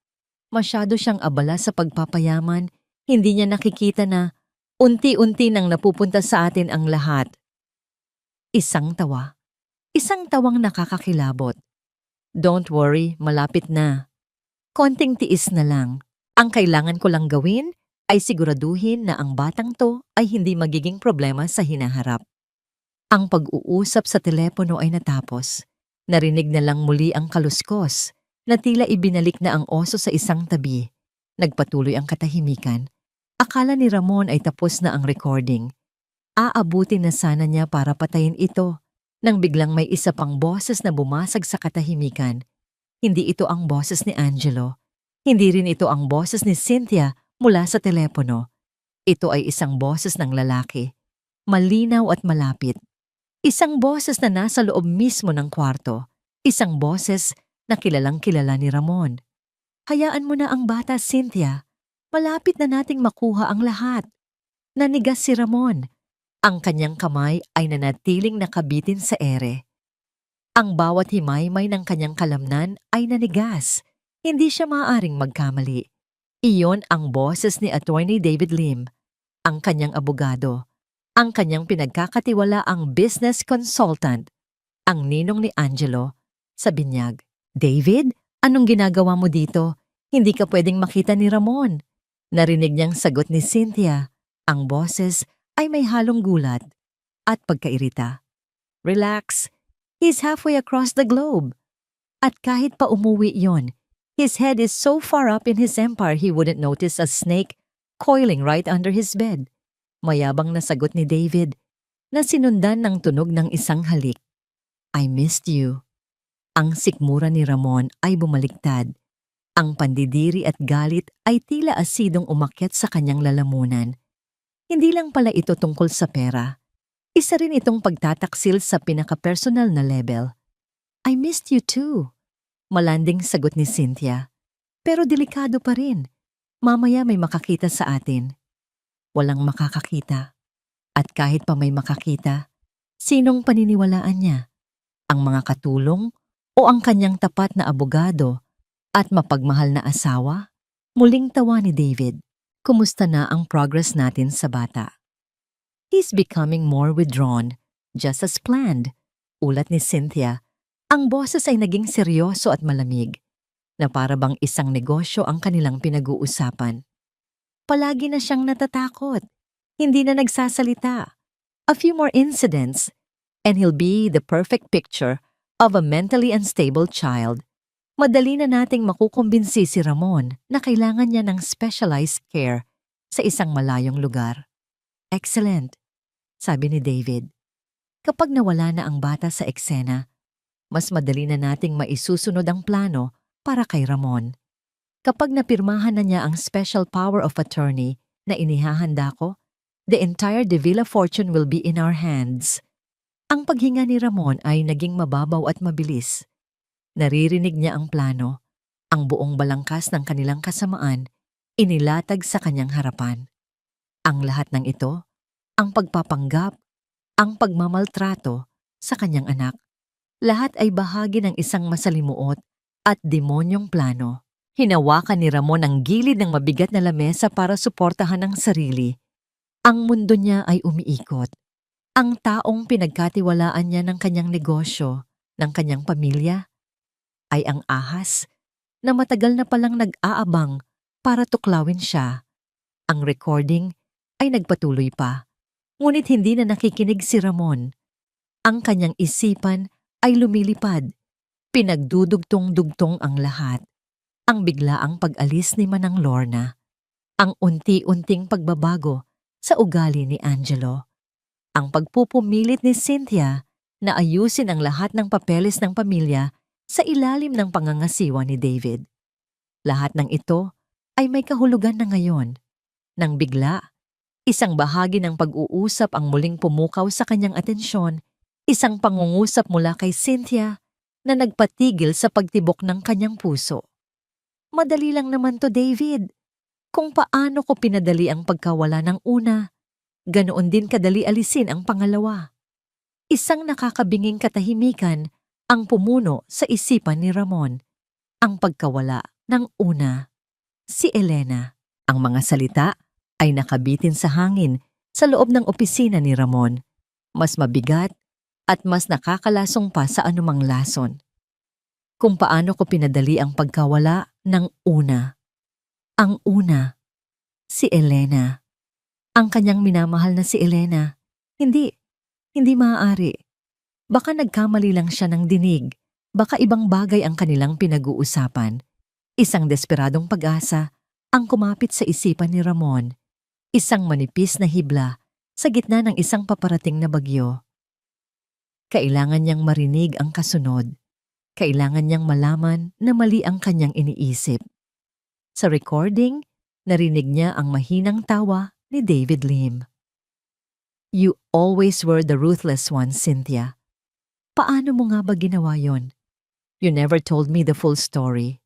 Speaker 1: Masyado siyang abala sa pagpapayaman, hindi niya nakikita na unti-unti nang napupunta sa atin ang lahat. Isang tawa. Isang tawang nakakakilabot. Don't worry, malapit na. Konting tiis na lang. Ang kailangan ko lang gawin ay siguraduhin na ang batang to ay hindi magiging problema sa hinaharap. Ang pag-uusap sa telepono ay natapos. Narinig na lang muli ang kaluskos na tila ibinalik na ang oso sa isang tabi. Nagpatuloy ang katahimikan. Akala ni Ramon ay tapos na ang recording. Aabutin na sana niya para patayin ito nang biglang may isa pang boses na bumasag sa katahimikan. Hindi ito ang boses ni Angelo. Hindi rin ito ang boses ni Cynthia mula sa telepono. Ito ay isang boses ng lalaki. Malinaw at malapit. Isang boses na nasa loob mismo ng kwarto. Isang boses na kilalang kilala ni Ramon. Hayaan mo na ang bata, Cynthia. Malapit na nating makuha ang lahat. Nanigas si Ramon. Ang kanyang kamay ay nanatiling nakabitin sa ere. Ang bawat himay-may ng kanyang kalamnan ay nanigas. Hindi siya maaaring magkamali. Iyon ang boses ni Attorney David Lim, ang kanyang abogado, ang kanyang pinagkakatiwalaang business consultant, ang ninong ni Angelo, sa binyag. David, anong ginagawa mo dito? Hindi ka pwedeng makita ni Ramon. Narinig niyang sagot ni Cynthia. Ang boses ay may halong gulat at pagkairita. Relax. He's halfway across the globe. At kahit pa umuwi yon, his head is so far up in his empire he wouldn't notice a snake coiling right under his bed. Mayabang na sagot ni David na sinundan ng tunog ng isang halik. I missed you. Ang sikmura ni Ramon ay bumaliktad. Ang pandidiri at galit ay tila asidong umakyat sa kanyang lalamunan. Hindi lang pala ito tungkol sa pera. Isa rin itong pagtataksil sa pinaka-personal na level. I missed you too. Malanding sagot ni Cynthia. Pero delikado pa rin. Mamaya may makakita sa atin. Walang makakakita. At kahit pa may makakita, sinong paniniwalaan niya? Ang mga katulong o ang kanyang tapat na abogado at mapagmahal na asawa? Muling tawa ni David. Kumusta na ang progress natin sa bata? He's becoming more withdrawn, just as planned. Ulat ni Cynthia, ang boses ay naging seryoso at malamig, na para bang isang negosyo ang kanilang pinag-uusapan. Palagi na siyang natatakot, hindi na nagsasalita. A few more incidents, and he'll be the perfect picture of a mentally unstable child. Madali na nating makukumbinsi si Ramon na kailangan niya ng specialized care sa isang malayong lugar. Excellent, sabi ni David. Kapag nawala na ang bata sa eksena, mas madali na nating maisusunod ang plano para kay Ramon. Kapag napirmahan na niya ang special power of attorney na inihahanda ko, the entire De Villa fortune will be in our hands. Ang paghinga ni Ramon ay naging mababaw at mabilis. Naririnig niya ang plano, ang buong balangkas ng kanilang kasamaan, inilatag sa kanyang harapan. Ang lahat ng ito, ang pagpapanggap, ang pagmamaltrato sa kanyang anak, lahat ay bahagi ng isang masalimuot at demonyong plano. Hinawakan ni Ramon ang gilid ng mabigat na lamesa para suportahan ang sarili. Ang mundo niya ay umiikot. Ang taong pinagkatiwalaan niya ng kanyang negosyo, ng kanyang pamilya, ay ang ahas na matagal na palang nag-aabang para tuklawin siya. Ang recording ay nagpatuloy pa, ngunit hindi na nakikinig si Ramon. Ang kanyang isipan ay lumilipad. Pinagdudugtong-dugtong ang lahat. Ang biglaang pag-alis ni Manang Lorna. Ang unti-unting pagbabago sa ugali ni Angelo. Ang pagpupumilit ni Cynthia na ayusin ang lahat ng papeles ng pamilya sa ilalim ng pangangasiwa ni David. Lahat ng ito ay may kahulugan na ngayon. Nang bigla, isang bahagi ng pag-uusap ang muling pumukaw sa kanyang atensyon, Isang pangungusap mula kay Cynthia na nagpatigil sa pagtibok ng kanyang puso. Madali lang naman to, David. Kung paano ko pinadali ang pagkawala ng una, ganoon din kadali alisin ang pangalawa. Isang nakakabinging katahimikan ang pumuno sa isipan ni Ramon. Ang pagkawala ng una, si Elena. Ang mga salita ay nakabitin sa hangin sa loob ng opisina ni Ramon. Mas mabigat at mas nakakalasong pa sa anumang lason. Kung paano ko pinadali ang pagkawala ng una. Ang una, si Elena. Ang kanyang minamahal na si Elena. Hindi maaari. Baka nagkamali lang siya ng dinig. Baka ibang bagay ang kanilang pinag-uusapan. Isang desperadong pag-asa ang kumapit sa isipan ni Ramon. Isang manipis na hibla sa gitna ng isang paparating na bagyo. Kailangan niyang marinig ang kasunod. Kailangan niyang malaman na mali ang kanyang iniisip. Sa recording, narinig niya ang mahinang tawa ni David Lim. You always were the ruthless one, Cynthia. Paano mo nga ba ginawa yon? You never told me the full story.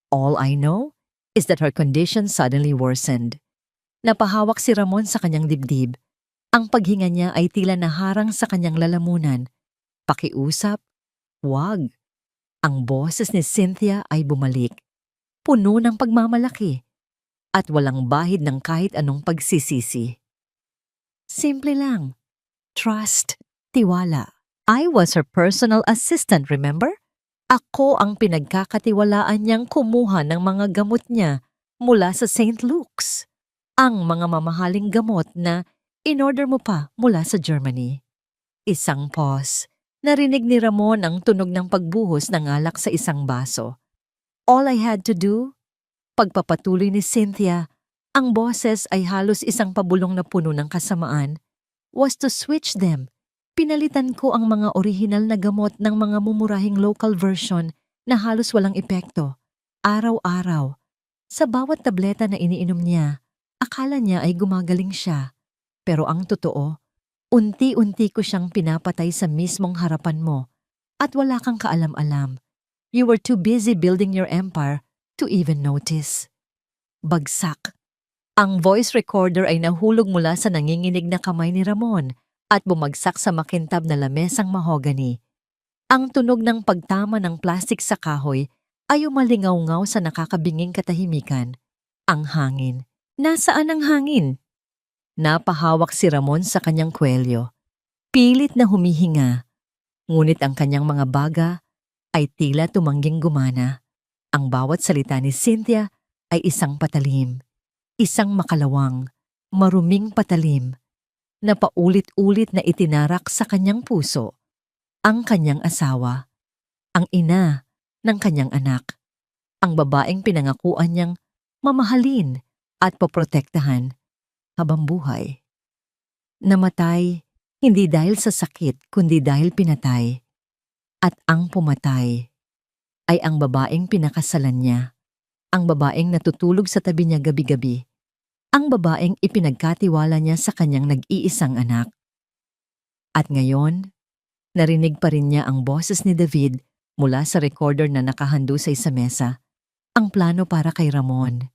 Speaker 1: All I know is that her condition suddenly worsened. Napahawak si Ramon sa kanyang dibdib. Ang paghinga niya ay tila naharang sa kanyang lalamunan. Pakiusap? Wag. Ang boses ni Cynthia ay bumalik. Puno ng pagmamalaki. At walang bahid ng kahit anong pagsisisi. Simple lang. Trust, tiwala. I was her personal assistant, remember? Ako ang pinagkakatiwalaan niyang kumuha ng mga gamot niya mula sa St. Luke's. Ang mga mamahaling gamot na in-order mo pa mula sa Germany. Isang pause. Narinig ni Ramon ang tunog ng pagbuhos ng alak sa isang baso. All I had to do? Pagpapatuloy ni Cynthia, ang boses ay halos isang pabulong na puno ng kasamaan, was to switch them. Pinalitan ko ang mga orihinal na gamot ng mga mumurahing local version na halos walang epekto. Araw-araw. Sa bawat tableta na iniinom niya, akala niya ay gumagaling siya. Pero ang totoo, unti-unti ko siyang pinapatay sa mismong harapan mo at wala kang kaalam-alam. You were too busy building your empire to even notice. Bagsak. Ang voice recorder ay nahulog mula sa nanginginig na kamay ni Ramon at bumagsak sa makintab na lamesang mahogany. Ang tunog ng pagtama ng plastik sa kahoy ay umalingaw-ngaw sa nakakabinging katahimikan. Ang hangin. Nasaan ang hangin? Napahawak si Ramon sa kanyang kwelyo. Pilit na humihinga. Ngunit ang kanyang mga baga ay tila tumangging gumana. Ang bawat salita ni Cynthia ay isang patalim, isang makalawang, maruming patalim, na paulit-ulit na itinarak sa kanyang puso, ang kanyang asawa, ang ina ng kanyang anak, ang babaeng pinangakuan niyang mamahalin at poprotektahan habang buhay. Namatay hindi dahil sa sakit kundi dahil pinatay, at ang pumatay ay ang babaeng pinakasalan niya, ang babaeng natutulog sa tabi niya gabi-gabi, ang babaeng ipinagkatiwala niya sa kanyang nag-iisang anak. At ngayon, narinig pa rin niya ang boses ni David mula sa recorder na nakahandusay sa mesa. Ang plano para kay Ramon.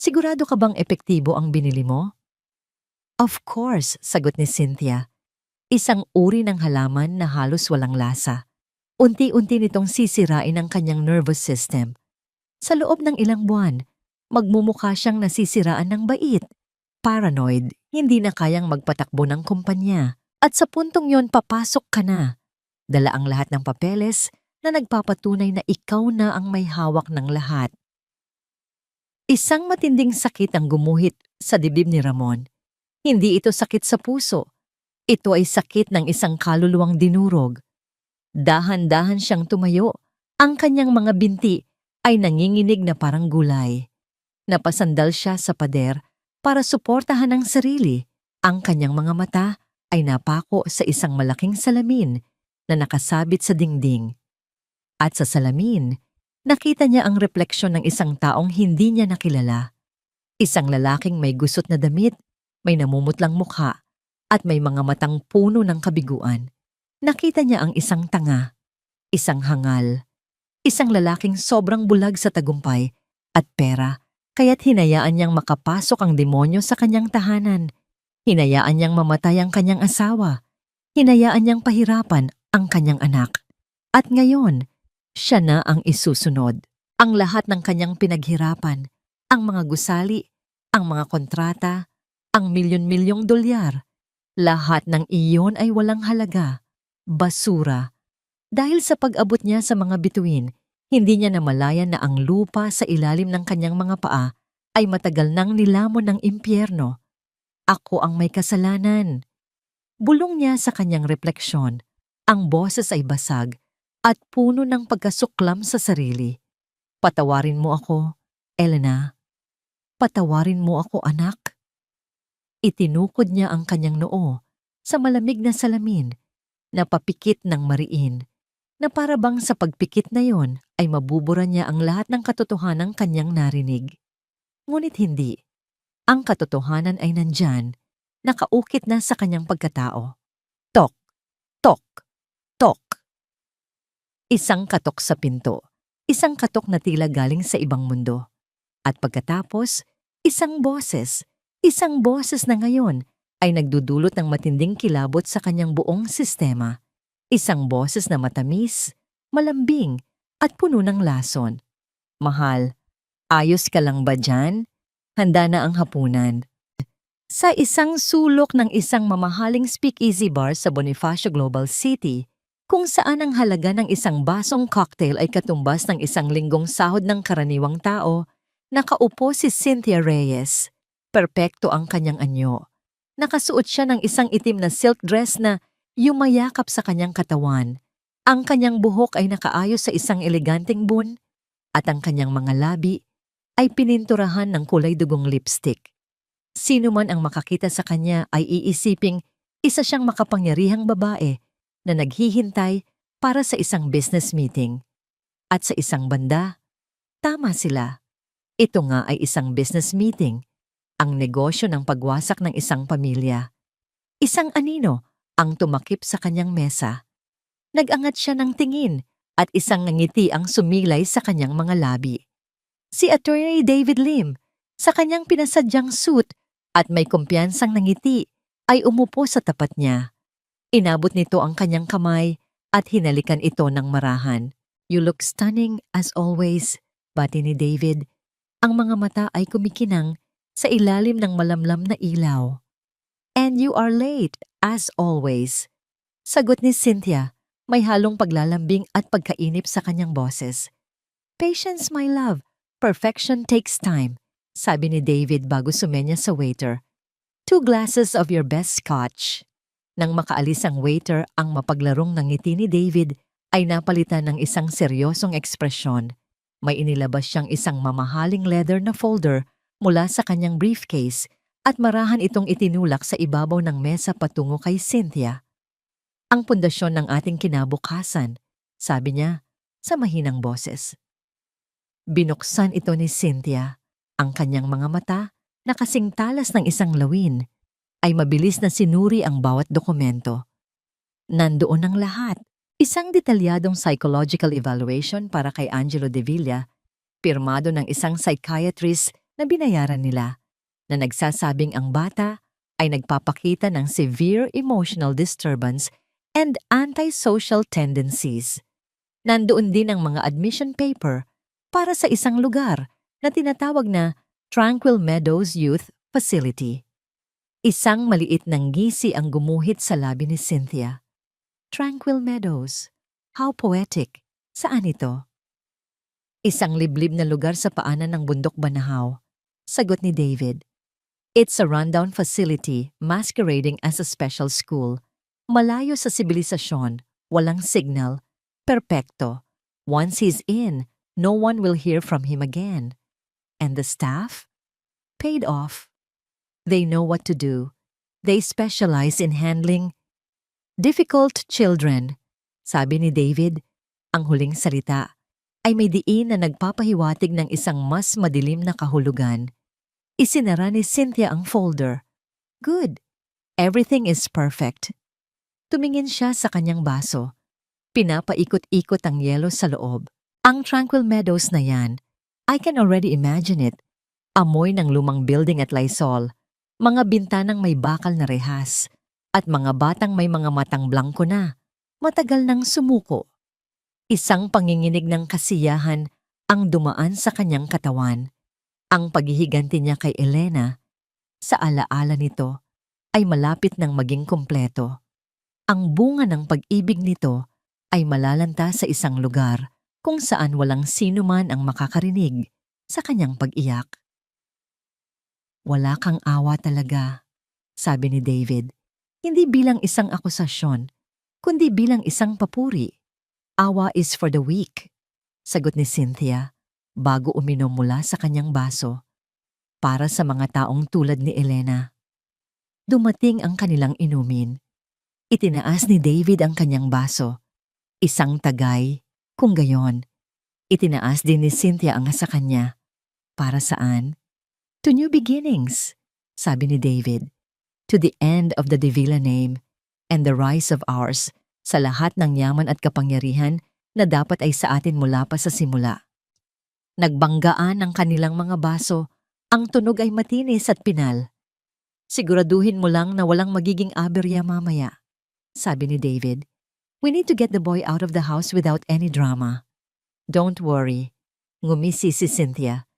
Speaker 1: Sigurado ka bang epektibo ang binili mo? Of course, sagot ni Cynthia. Isang uri ng halaman na halos walang lasa. Unti-unti nitong sisirain ang kanyang nervous system. Sa loob ng ilang buwan, magmumukha siyang nasisiraan ng bait. Paranoid, hindi na kayang magpatakbo ng kumpanya. At sa puntong yon papasok ka na. Dala ang lahat ng papeles na nagpapatunay na ikaw na ang may hawak ng lahat. Isang matinding sakit ang gumuhit sa dibdib ni Ramon. Hindi ito sakit sa puso. Ito ay sakit ng isang kaluluwang dinurog. Dahan-dahan siyang tumayo. Ang kanyang mga binti ay nanginginig na parang gulay. Napasandal siya sa pader para suportahan ang sarili. Ang kanyang mga mata ay napako sa isang malaking salamin na nakasabit sa dingding. At sa salamin, nakita niya ang refleksyon ng isang taong hindi niya nakilala. Isang lalaking may gusot na damit, may namumutlang mukha, at may mga matang puno ng kabiguan. Nakita niya ang isang tanga, isang hangal, isang lalaking sobrang bulag sa tagumpay at pera, kaya't hinayaan niyang makapasok ang demonyo sa kanyang tahanan. Hinayaan niyang mamatay ang kanyang asawa. Hinayaan niyang pahirapan ang kanyang anak. At ngayon, siya na ang isusunod. Ang lahat ng kanyang pinaghirapan, ang mga gusali, ang mga kontrata, ang milyon-milyong dolyar, lahat ng iyon ay walang halaga. Basura. Dahil sa pag-abot niya sa mga bituin, hindi niya namalayan na ang lupa sa ilalim ng kanyang mga paa ay matagal nang nilamon ng impyerno. Ako ang may kasalanan. Bulong niya sa kanyang refleksyon. Ang boses ay basag at puno ng pagkasuklam sa sarili. Patawarin mo ako, Elena. Patawarin mo ako, anak. Itinukod niya ang kanyang noo sa malamig na salamin na papikit ng mariin, na para bang sa pagpikit na yon ay mabubura niya ang lahat ng katotohanang kanyang narinig. Ngunit hindi. Ang katotohanan ay nandyan, nakaukit na sa kanyang pagkatao. Tok, tok, tok. Isang katok sa pinto, isang katok na tila galing sa ibang mundo. At pagkatapos, isang boses na ngayon ay nagdudulot ng matinding kilabot sa kanyang buong sistema. Isang boses na matamis, malambing, at puno ng lason. Mahal, ayos ka lang ba dyan? Handa na ang hapunan. Sa isang sulok ng isang mamahaling speakeasy bar sa Bonifacio Global City, kung saan ang halaga ng isang basong cocktail ay katumbas ng isang linggong sahod ng karaniwang tao, nakaupo si Cynthia Reyes. Perpekto ang kanyang anyo. Nakasuot siya ng isang itim na silk dress na yumayakap sa kanyang katawan. Ang kanyang buhok ay nakaayos sa isang eleganteng bun at ang kanyang mga labi ay pininturahan ng kulay dugong lipstick. Sino man ang makakita sa kanya ay iisiping isa siyang makapangyarihang babae na naghihintay para sa isang business meeting. At sa isang banda, tama sila. Ito nga ay isang business meeting, ang negosyo ng pagwasak ng isang pamilya. Isang anino ang tumakip sa kanyang mesa. Nag-angat siya ng tingin at isang ngiti ang sumilay sa kanyang mga labi. Si Attorney David Lim, sa kanyang pinasadyang suit at may kumpiyansang nangiti, ay umupo sa tapat niya. Inabot nito ang kanyang kamay at hinalikan ito ng marahan. You look stunning as always, bati ni David. Ang mga mata ay kumikinang sa ilalim ng malamlam na ilaw. And you are late, as always. Sagot ni Cynthia, may halong paglalambing at pagkainip sa kanyang boses. Patience, my love. Perfection takes time, sabi ni David bago sumenya sa waiter. 2 glasses of your best scotch. Nang makaalis ang waiter, ang mapaglarong ng ngiti ni David ay napalitan ng isang seryosong ekspresyon. May inilabas siyang isang mamahaling leather na folder mula sa kanyang briefcase at marahan itong itinulak sa ibabaw ng mesa patungo kay Cynthia. Ang pundasyon ng ating kinabukasan, sabi niya sa mahinang boses. Binuksan ito ni Cynthia. Ang kanyang mga mata, na kasing talas ng isang lawin, ay mabilis na sinuri ang bawat dokumento. Nandoon ang lahat. Isang detalyadong psychological evaluation para kay Angelo De Villa, pirmado ng isang psychiatrist na binayaran nila, na nagsasabing ang bata ay nagpapakita ng severe emotional disturbance and antisocial tendencies. Nandoon din ang mga admission paper para sa isang lugar na tinatawag na Tranquil Meadows Youth Facility. Isang maliit ng ngisi ang gumuhit sa labi ni Cynthia. Tranquil Meadows. How poetic. Saan ito? Isang liblib na lugar sa paanan ng bundok Banahaw. Sagot ni David. It's a rundown facility masquerading as a special school. Malayo sa sibilisasyon, walang signal, perpekto. Once he's in, no one will hear from him again. And the staff? Paid off. They know what to do. They specialize in handling difficult children. Sabi ni David, ang huling salita ay may diin na nagpapahiwatig ng isang mas madilim na kahulugan. Isinara ni Cynthia ang folder. Good. Everything is perfect. Tumingin siya sa kanyang baso. Pinapaikot-ikot ang yelo sa loob. Ang Tranquil Meadows na yan, I can already imagine it. Amoy ng lumang building at Lysol, mga bintanang may bakal na rehas, at mga batang may mga matang blangko na, matagal nang sumuko. Isang panginginig ng kasiyahan ang dumaan sa kanyang katawan. Ang paghihiganti niya kay Elena, sa alaala nito, ay malapit nang maging kumpleto. Ang bunga ng pag-ibig nito ay malalanta sa isang lugar kung saan walang sino man ang makakarinig sa kanyang pag-iyak. Wala kang awa talaga, sabi ni David, hindi bilang isang akusasyon, kundi bilang isang papuri. Awa is for the weak, sagot ni Cynthia bago uminom mula sa kanyang baso. Para sa mga taong tulad ni Elena. Dumating ang kanilang inumin. Itinaas ni David ang kanyang baso. Isang tagay, kung gayon. Itinaas din ni Cynthia ang sa kanya. Para saan? To new beginnings, sabi ni David. To the end of the Davila name and the rise of ours sa lahat ng yaman at kapangyarihan na dapat ay sa atin mula pa sa simula. Nagbanggaan ang kanilang mga baso. Ang tunog ay matinis at pinal. Siguraduhin mo lang na walang magiging aberya mamaya, sabi ni David. We need to get the boy out of the house without any drama. Don't worry, ngumisi si Cynthia.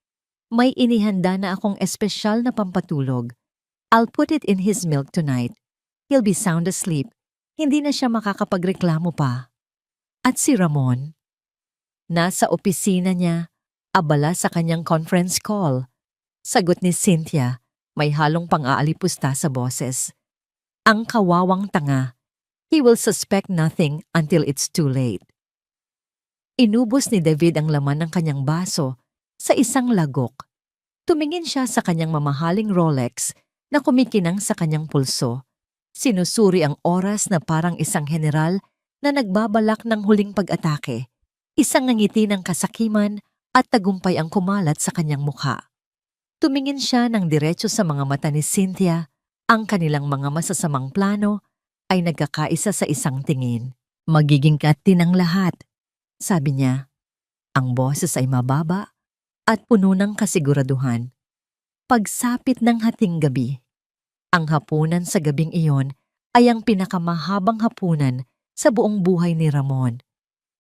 Speaker 1: May inihanda na akong espesyal na pampatulog. I'll put it in his milk tonight. He'll be sound asleep. Hindi na siya makakapagreklamo pa. At si Ramon? Nasa opisina niya, abala sa kanyang conference call. Sagot ni Cynthia, may halong pang-aalipusta sa boses. Ang kawawang tanga. He will suspect nothing until it's too late. Inubos ni David ang laman ng kanyang baso sa isang lagok. Tumingin siya sa kanyang mamahaling Rolex na kumikinang sa kanyang pulso. Sinusuri ang oras na parang isang general na nagbabalak ng huling pag-atake. Isang ngiti ng kasakiman at tagumpay ang kumalat sa kanyang mukha. Tumingin siya ng diretso sa mga mata ni Cynthia. Ang kanilang mga masasamang plano ay nagkakaisa sa isang tingin. Magiging katin ang lahat, sabi niya. Ang boses ay mababa at puno ng kasiguraduhan. Pagsapit ng hating gabi. Ang hapunan sa gabing iyon ay ang pinakamahabang hapunan sa buong buhay ni Ramon.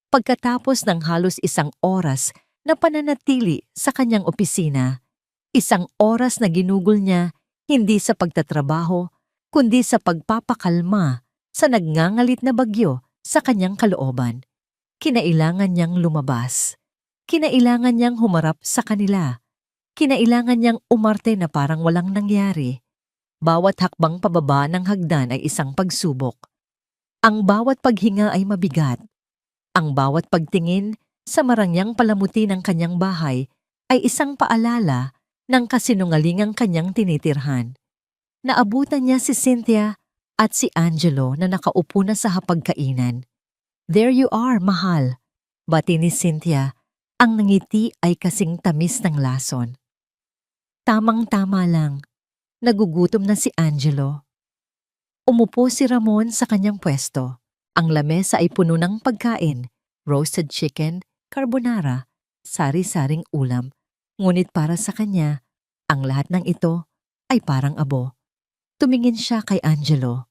Speaker 1: Pagkatapos ng halos isang oras na pananatili sa kanyang opisina, isang oras na ginugol niya hindi sa pagtatrabaho, kundi sa pagpapakalma sa nagngangalit na bagyo sa kanyang kalooban. Kinailangan niyang lumabas. Kinailangan niyang humarap sa kanila. Kinailangan niyang umarte na parang walang nangyari. Bawat hakbang pababa ng hagdan ay isang pagsubok. Ang bawat paghinga ay mabigat. Ang bawat pagtingin sa marangyang palamuti ng kanyang bahay ay isang paalala ng kasinungalingang kanyang tinitirhan. Naabutan niya si Cynthia at si Angelo na nakaupo na sa hapagkainan. There you are, mahal. Bati ni Cynthia, ang ngiti ay kasing tamis ng lason. Tamang-tama lang, nagugutom na si Angelo. Umupo si Ramon sa kanyang pwesto. Ang lamesa ay puno ng pagkain, roasted chicken, carbonara, sari-saring ulam. Ngunit para sa kanya, ang lahat ng ito ay parang abo. Tumingin siya kay Angelo.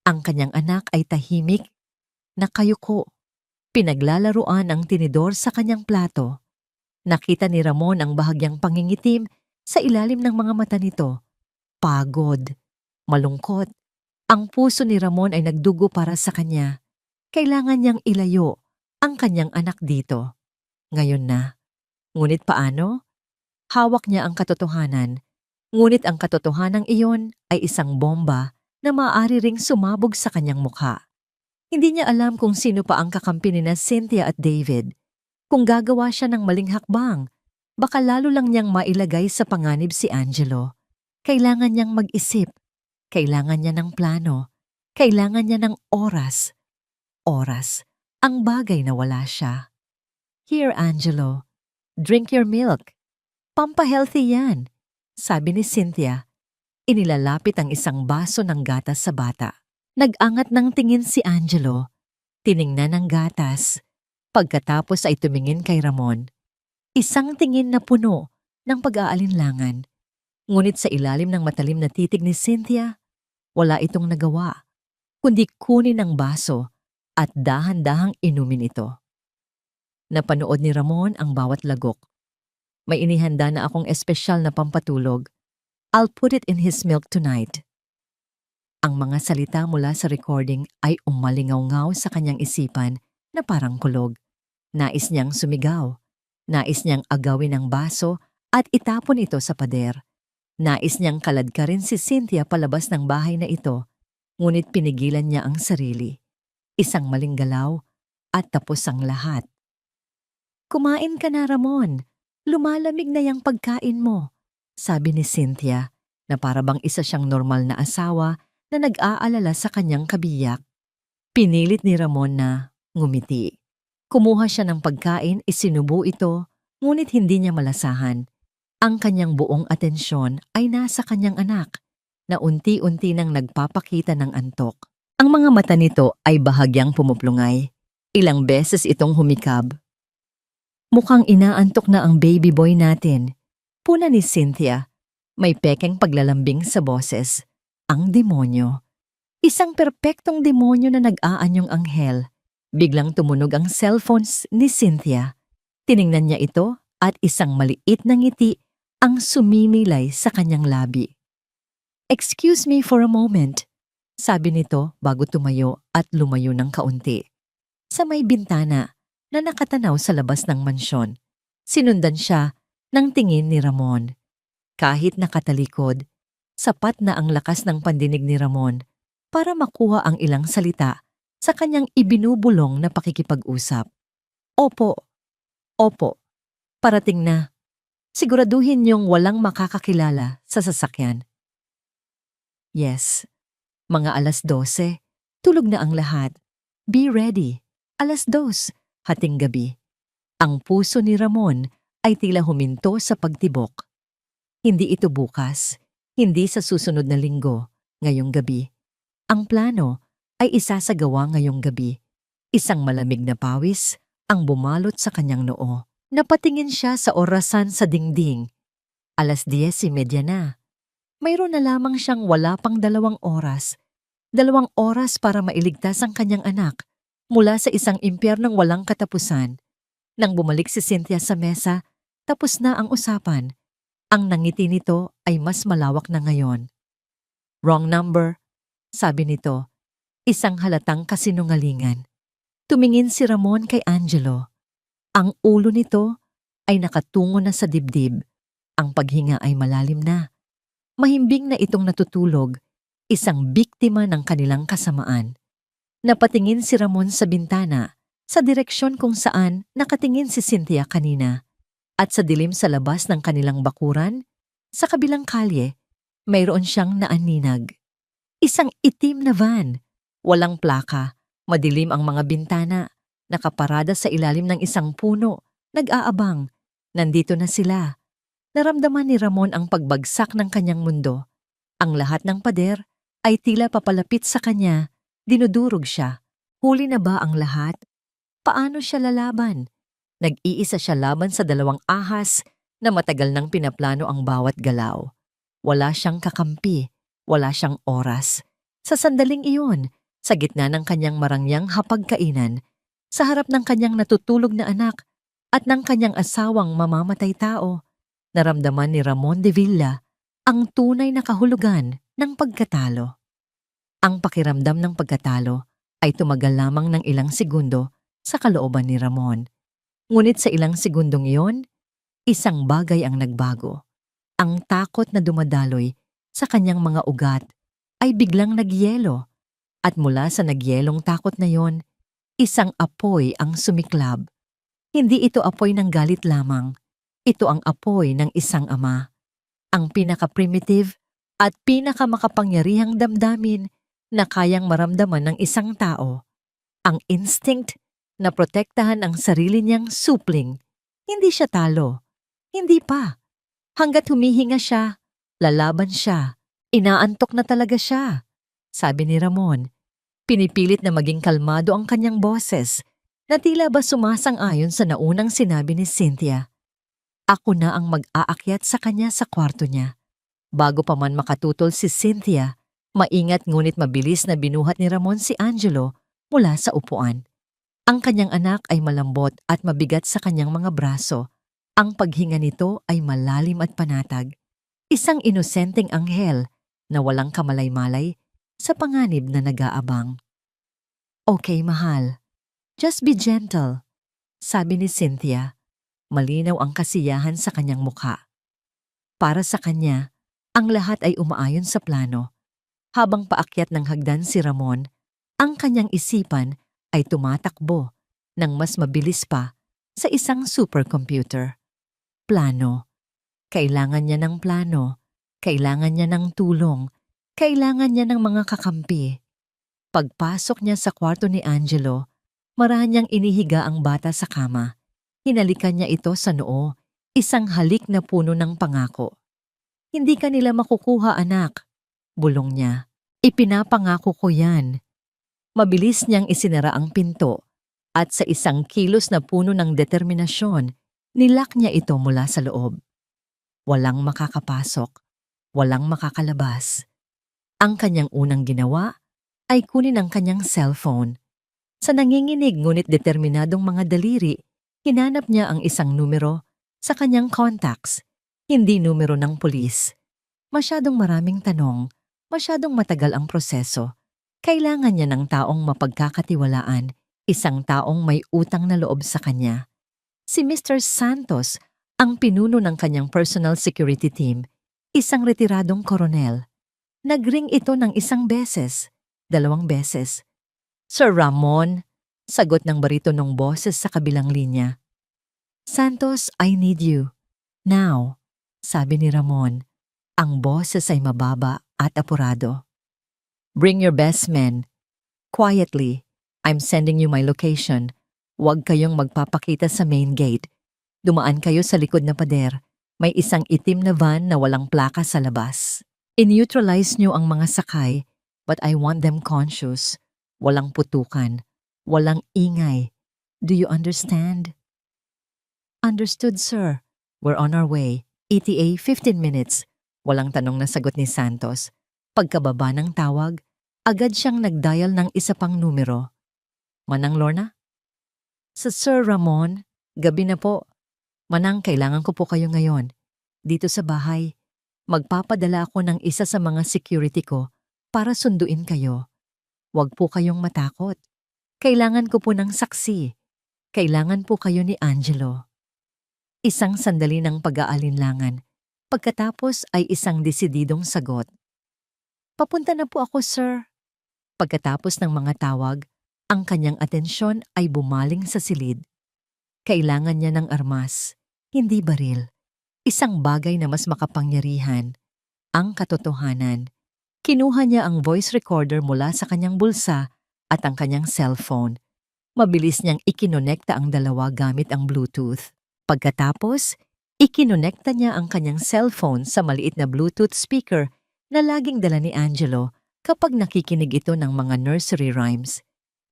Speaker 1: Ang kanyang anak ay tahimik, nakayuko. Pinaglalaruan ang tinidor sa kanyang plato. Nakita ni Ramon ang bahagyang pangingitim sa ilalim ng mga mata nito. Pagod, malungkot. Ang puso ni Ramon ay nagdugo para sa kanya. Kailangan niyang ilayo ang kanyang anak dito. Ngayon na. Ngunit paano? Hawak niya ang katotohanan. Ngunit ang katotohanang iyon ay isang bomba na maaari ring sumabog sa kanyang mukha. Hindi niya alam kung sino pa ang kakampi ni Cynthia at David. Kung gagawa siya ng maling hakbang, baka lalo lang niyang mailagay sa panganib si Angelo. Kailangan niyang mag-isip. Kailangan niya ng plano. Kailangan niya ng oras. Oras, ang bagay na wala siya. Here, Angelo. Drink your milk. Pampahealthy yan, sabi ni Cynthia. Inilalapit ang isang baso ng gatas sa bata. Nag-angat ng tingin si Angelo, tiningnan ang gatas, pagkatapos ay tumingin kay Ramon. Isang tingin na puno ng pag-aalinlangan. Ngunit sa ilalim ng matalim na titig ni Cynthia, wala itong nagawa, kundi kunin ang baso at dahan-dahang inumin ito. Napanood ni Ramon ang bawat lagok. May inihanda na akong espesyal na pampatulog. I'll put it in his milk tonight. Ang mga salita mula sa recording ay umalingaw-ngaw sa kanyang isipan na parang kulog. Nais niyang sumigaw. Nais niyang agawin ang baso at itapon ito sa pader. Nais niyang kaladkarin si Cynthia palabas ng bahay na ito, ngunit pinigilan niya ang sarili. Isang maling galaw at tapos ang lahat. Kumain ka na, Ramon. Lumalamig na yung pagkain mo, sabi ni Cynthia na para bang isa siyang normal na asawa na nag-aalala sa kanyang kabiyak. Pinilit ni Ramon na ngumiti. Kumuha siya ng pagkain, isinubo ito, ngunit hindi niya malasahan. Ang kanyang buong atensyon ay nasa kanyang anak, na unti-unti nang nagpapakita ng antok. Ang mga mata nito ay bahagyang pumuplungay. Ilang beses itong humikab. Mukhang inaantok na ang baby boy natin. Puna ni Cynthia. May pekeng paglalambing sa boses. Ang demonyo. Isang perpektong demonyo na nag-aanyong anghel. Biglang tumunog ang cellphones ni Cynthia. Tiningnan niya ito at isang maliit na ngiti ang sumimilay sa kanyang labi. "Excuse me for a moment," sabi nito bago tumayo at lumayo ng kaunti. Sa may bintana na nakatanaw sa labas ng mansyon, sinundan siya ng tingin ni Ramon. Kahit nakatalikod, sapat na ang lakas ng pandinig ni Ramon para makuha ang ilang salita sa kanyang ibinubulong na pakikipag-usap. Opo, opo, parating na. Siguraduhin niyong walang makakakilala sa sasakyan. Yes, mga 12:00, tulog na ang lahat. Be ready, 2:00, hating gabi. Ang puso ni Ramon ay tila huminto sa pagtibok. Hindi ito bukas, hindi sa susunod na linggo, ngayong gabi. Ang plano ay isasagawa ngayong gabi. Isang malamig na pawis ang bumalot sa kanyang noo. Napatingin siya sa orasan sa dingding. 10:30 na. Mayroon na lamang siyang wala pang 2 oras. 2 oras para mailigtas ang kanyang anak mula sa isang impyernong walang katapusan. Nang bumalik si Cynthia sa mesa, tapos na ang usapan. Ang nangiti nito ay mas malawak na ngayon. Wrong number, sabi nito. Isang halatang kasinungalingan. Tumingin si Ramon kay Angelo. Ang ulo nito ay nakatungo na sa dibdib. Ang paghinga ay malalim na. Mahimbing na itong natutulog, isang biktima ng kanilang kasamaan. Napatingin si Ramon sa bintana, sa direksyon kung saan nakatingin si Cynthia kanina. At sa dilim sa labas ng kanilang bakuran, sa kabilang kalye, mayroon siyang naaninag. Isang itim na van, walang plaka, madilim ang mga bintana, nakaparada sa ilalim ng isang puno, nag-aabang. Nandito na sila. Naramdaman ni Ramon ang pagbagsak ng kanyang mundo. Ang lahat ng pader ay tila papalapit sa kanya, dinudurog siya. Huli na ba ang lahat? Paano siya lalaban? Nag-iisa siya laban sa 2 ahas na matagal nang pinaplano ang bawat galaw. Wala siyang kakampi, wala siyang oras. Sa sandaling iyon, sa gitna ng kanyang marangyang hapagkainan, sa harap ng kanyang natutulog na anak at ng kanyang asawang mamamatay tao, naramdaman ni Ramon de Villa ang tunay na kahulugan ng pagkatalo. Ang pakiramdam ng pagkatalo ay tumagal lamang ng ilang segundo sa kalooban ni Ramon. Ngunit sa ilang segundong iyon, isang bagay ang nagbago. Ang takot na dumadaloy sa kanyang mga ugat ay biglang nagyelo. At mula sa nagyelong takot na yon, isang apoy ang sumiklab. Hindi ito apoy ng galit lamang. Ito ang apoy ng isang ama. Ang pinaka-primitive at pinaka-makapangyarihang damdamin na kayang maramdaman ng isang tao. Ang instinct na protektahan ang sarili niyang supling. Hindi siya talo. Hindi pa. Hanggat humihinga siya, lalaban siya. Inaantok na talaga siya, sabi ni Ramon. Pinipilit na maging kalmado ang kanyang boses na tila ba sumasang-ayon sa naunang sinabi ni Cynthia. Ako na ang mag-aakyat sa kanya sa kwarto niya. Bago pa man makatutol si Cynthia, maingat ngunit mabilis na binuhat ni Ramon si Angelo mula sa upuan. Ang kanyang anak ay malambot at mabigat sa kanyang mga braso. Ang paghinga nito ay malalim at panatag. Isang inosenteng anghel na walang kamalay-malay sa panganib na nag-aabang. Okay, mahal. Just be gentle, sabi ni Cynthia. Malinaw ang kasiyahan sa kanyang mukha. Para sa kanya, ang lahat ay umaayon sa plano. Habang paakyat ng hagdan si Ramon, ang kanyang isipan ay tumatakbo ng mas mabilis pa sa isang supercomputer. Plano. Kailangan niya ng plano. Kailangan niya ng tulong. Kailangan niya ng mga kakampi. Pagpasok niya sa kwarto ni Angelo, marahan niyang inihiga ang bata sa kama. Hinalikan niya ito sa noo, isang halik na puno ng pangako. Hindi ka nila makukuha, anak. Bulong niya. Ipinapangako ko yan. Mabilis niyang isinara ang pinto at sa isang kilos na puno ng determinasyon, nilak niya ito mula sa loob. Walang makakapasok, walang makakalabas. Ang kanyang unang ginawa ay kunin ang kanyang cellphone. Sa nanginginig ngunit determinadong mga daliri, hinanap niya ang isang numero sa kanyang contacts, hindi numero ng pulis. Masyadong maraming tanong, masyadong matagal ang proseso. Kailangan niya ng taong mapagkakatiwalaan, isang taong may utang na loob sa kanya. Si Mr. Santos, ang pinuno ng kanyang personal security team, isang retiradong koronel. Nagring ito ng isang beses, 2 beses. Sir Ramon, sagot ng baritonong boses sa kabilang linya. Santos, I need you. Now, sabi ni Ramon. Ang boses ay mababa at apurado. Bring your best men. Quietly, I'm sending you my location. Huwag kayong magpapakita sa main gate. Dumaan kayo sa likod na pader. May isang itim na van na walang plaka sa labas. I-neutralize niyo ang mga sakay, but I want them conscious. Walang putukan. Walang ingay. Do you understand? Understood, sir. We're on our way. ETA 15 minutes. Walang tanong na sagot ni Santos. Pagkababa ng tawag, agad siyang nag-dial ng isa pang numero. Manang Lorna? Sa Sir Ramon, gabi na po. Manang, kailangan ko po kayo ngayon. Dito sa bahay, magpapadala ako ng isa sa mga security ko para sunduin kayo. Huwag po kayong matakot. Kailangan ko po ng saksi. Kailangan po kayo ni Angelo. Isang sandali ng pag-aalinlangan. Pagkatapos ay isang desididong sagot. Papunta na po ako, sir. Pagkatapos ng mga tawag, ang kanyang atensyon ay bumaling sa silid. Kailangan niya ng armas, hindi baril. Isang bagay na mas makapangyarihan, ang katotohanan. Kinuha niya ang voice recorder mula sa kanyang bulsa at ang kanyang cellphone. Mabilis niyang ikinonekta ang dalawa gamit ang Bluetooth. Pagkatapos, ikinonekta niya ang kanyang cellphone sa maliit na Bluetooth speaker na laging dala ni Angelo kapag nakikinig ito ng mga nursery rhymes.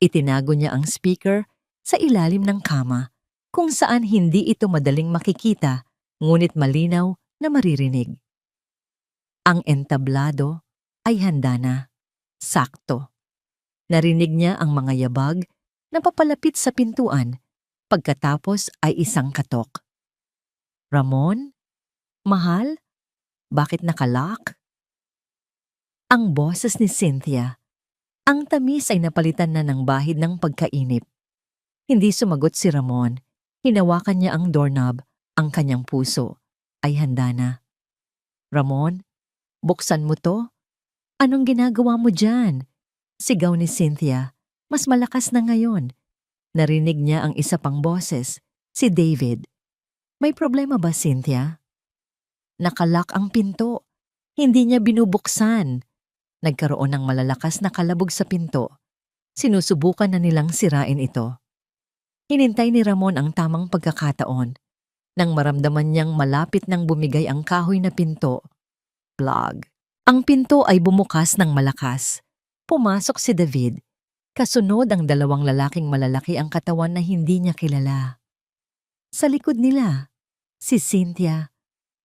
Speaker 1: Itinago niya ang speaker sa ilalim ng kama, kung saan hindi ito madaling makikita, ngunit malinaw na maririnig. Ang entablado ay handa na. Sakto. Narinig niya ang mga yabag na papalapit sa pintuan, pagkatapos ay isang katok. Ramon? Mahal? Bakit nakalock? Ang boses ni Cynthia. Ang tamis ay napalitan na ng bahid ng pagkainip. Hindi sumagot si Ramon. Hinawakan niya ang doorknob. Ang kanyang puso ay handa na. Ramon, buksan mo to? Anong ginagawa mo dyan? Sigaw ni Cynthia. Mas malakas na ngayon. Narinig niya ang isa pang boses, si David. May problema ba, Cynthia? Nakalock ang pinto. Hindi niya binubuksan. Nagkaroon ng malalakas na kalabog sa pinto. Sinusubukan na nilang sirain ito. Hinintay ni Ramon ang tamang pagkakataon. Nang maramdaman niyang malapit nang bumigay ang kahoy na pinto. Plug. Ang pinto ay bumukas ng malakas. Pumasok si David. Kasunod ang dalawang lalaking malalaki ang katawan na hindi niya kilala. Sa likod nila, si Cynthia,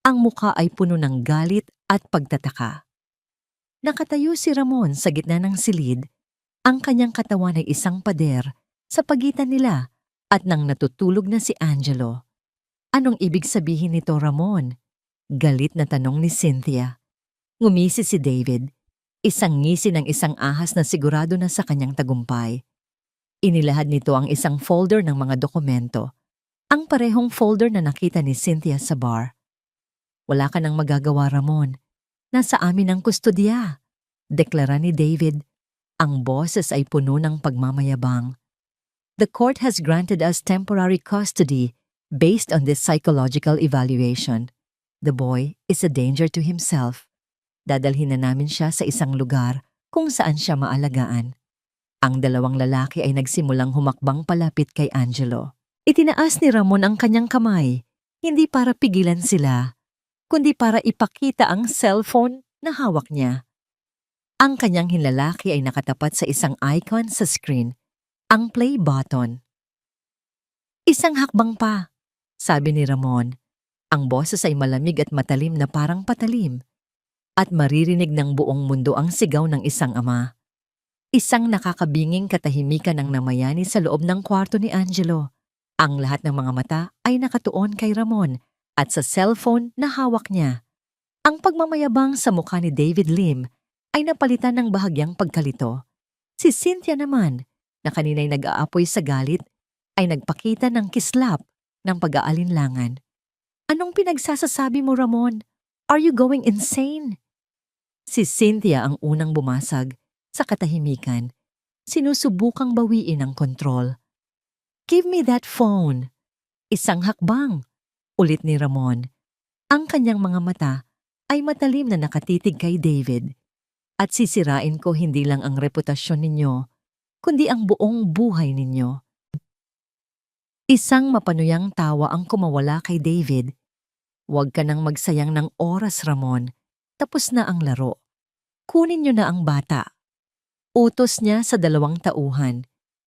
Speaker 1: ang muka ay puno ng galit at pagtataka. Nakatayo si Ramon sa gitna ng silid, ang kanyang katawan ay isang pader sa pagitan nila at nang natutulog na si Angelo. Anong ibig sabihin nito, Ramon? Galit na tanong ni Cynthia. Ngumisi si David, isang ngisi ng isang ahas na sigurado na sa kanyang tagumpay. Inilahad nito ang isang folder ng mga dokumento, ang parehong folder na nakita ni Cynthia sa bar. Wala ka nang magagawa, Ramon. Nasa amin ang kustodya, deklara ni David. Ang boses ay puno ng pagmamayabang. The court has granted us temporary custody based on this psychological evaluation. The boy is a danger to himself. Dadalhin na namin siya sa isang lugar kung saan siya maalagaan. Ang dalawang lalaki ay nagsimulang humakbang palapit kay Angelo. Itinaas ni Ramon ang kanyang kamay, hindi para pigilan sila, kundi para ipakita ang cellphone na hawak niya. Ang kanyang hinlalaki ay nakatapat sa isang icon sa screen, ang play button. Isang hakbang pa, sabi ni Ramon. Ang boses ay malamig at matalim na parang patalim, at maririnig ng buong mundo ang sigaw ng isang ama. Isang nakakabinging katahimikan ang namayani sa loob ng kwarto ni Angelo. Ang lahat ng mga mata ay nakatuon kay Ramon at sa cellphone na hawak niya. Ang pagmamayabang sa mukha ni David Lim ay napalitan ng bahagyang pagkalito. Si Cynthia naman, na kanina'y nag-aapoy sa galit, ay nagpakita ng kislap ng pag-aalinlangan. Anong pinagsasasabi mo, Ramon? Are you going insane? Si Cynthia ang unang bumasag sa katahimikan. Sinusubukang bawiin ang kontrol. Give me that phone. Isang hakbang, ulit ni Ramon. Ang kanyang mga mata ay matalim na nakatitig kay David. At sisirain ko hindi lang ang reputasyon ninyo, kundi ang buong buhay ninyo. Isang mapanuyang tawa ang kumawala kay David. Huwag ka nang magsayang ng oras, Ramon. Tapos na ang laro. Kunin niyo na ang bata. Utos niya sa dalawang tauhan.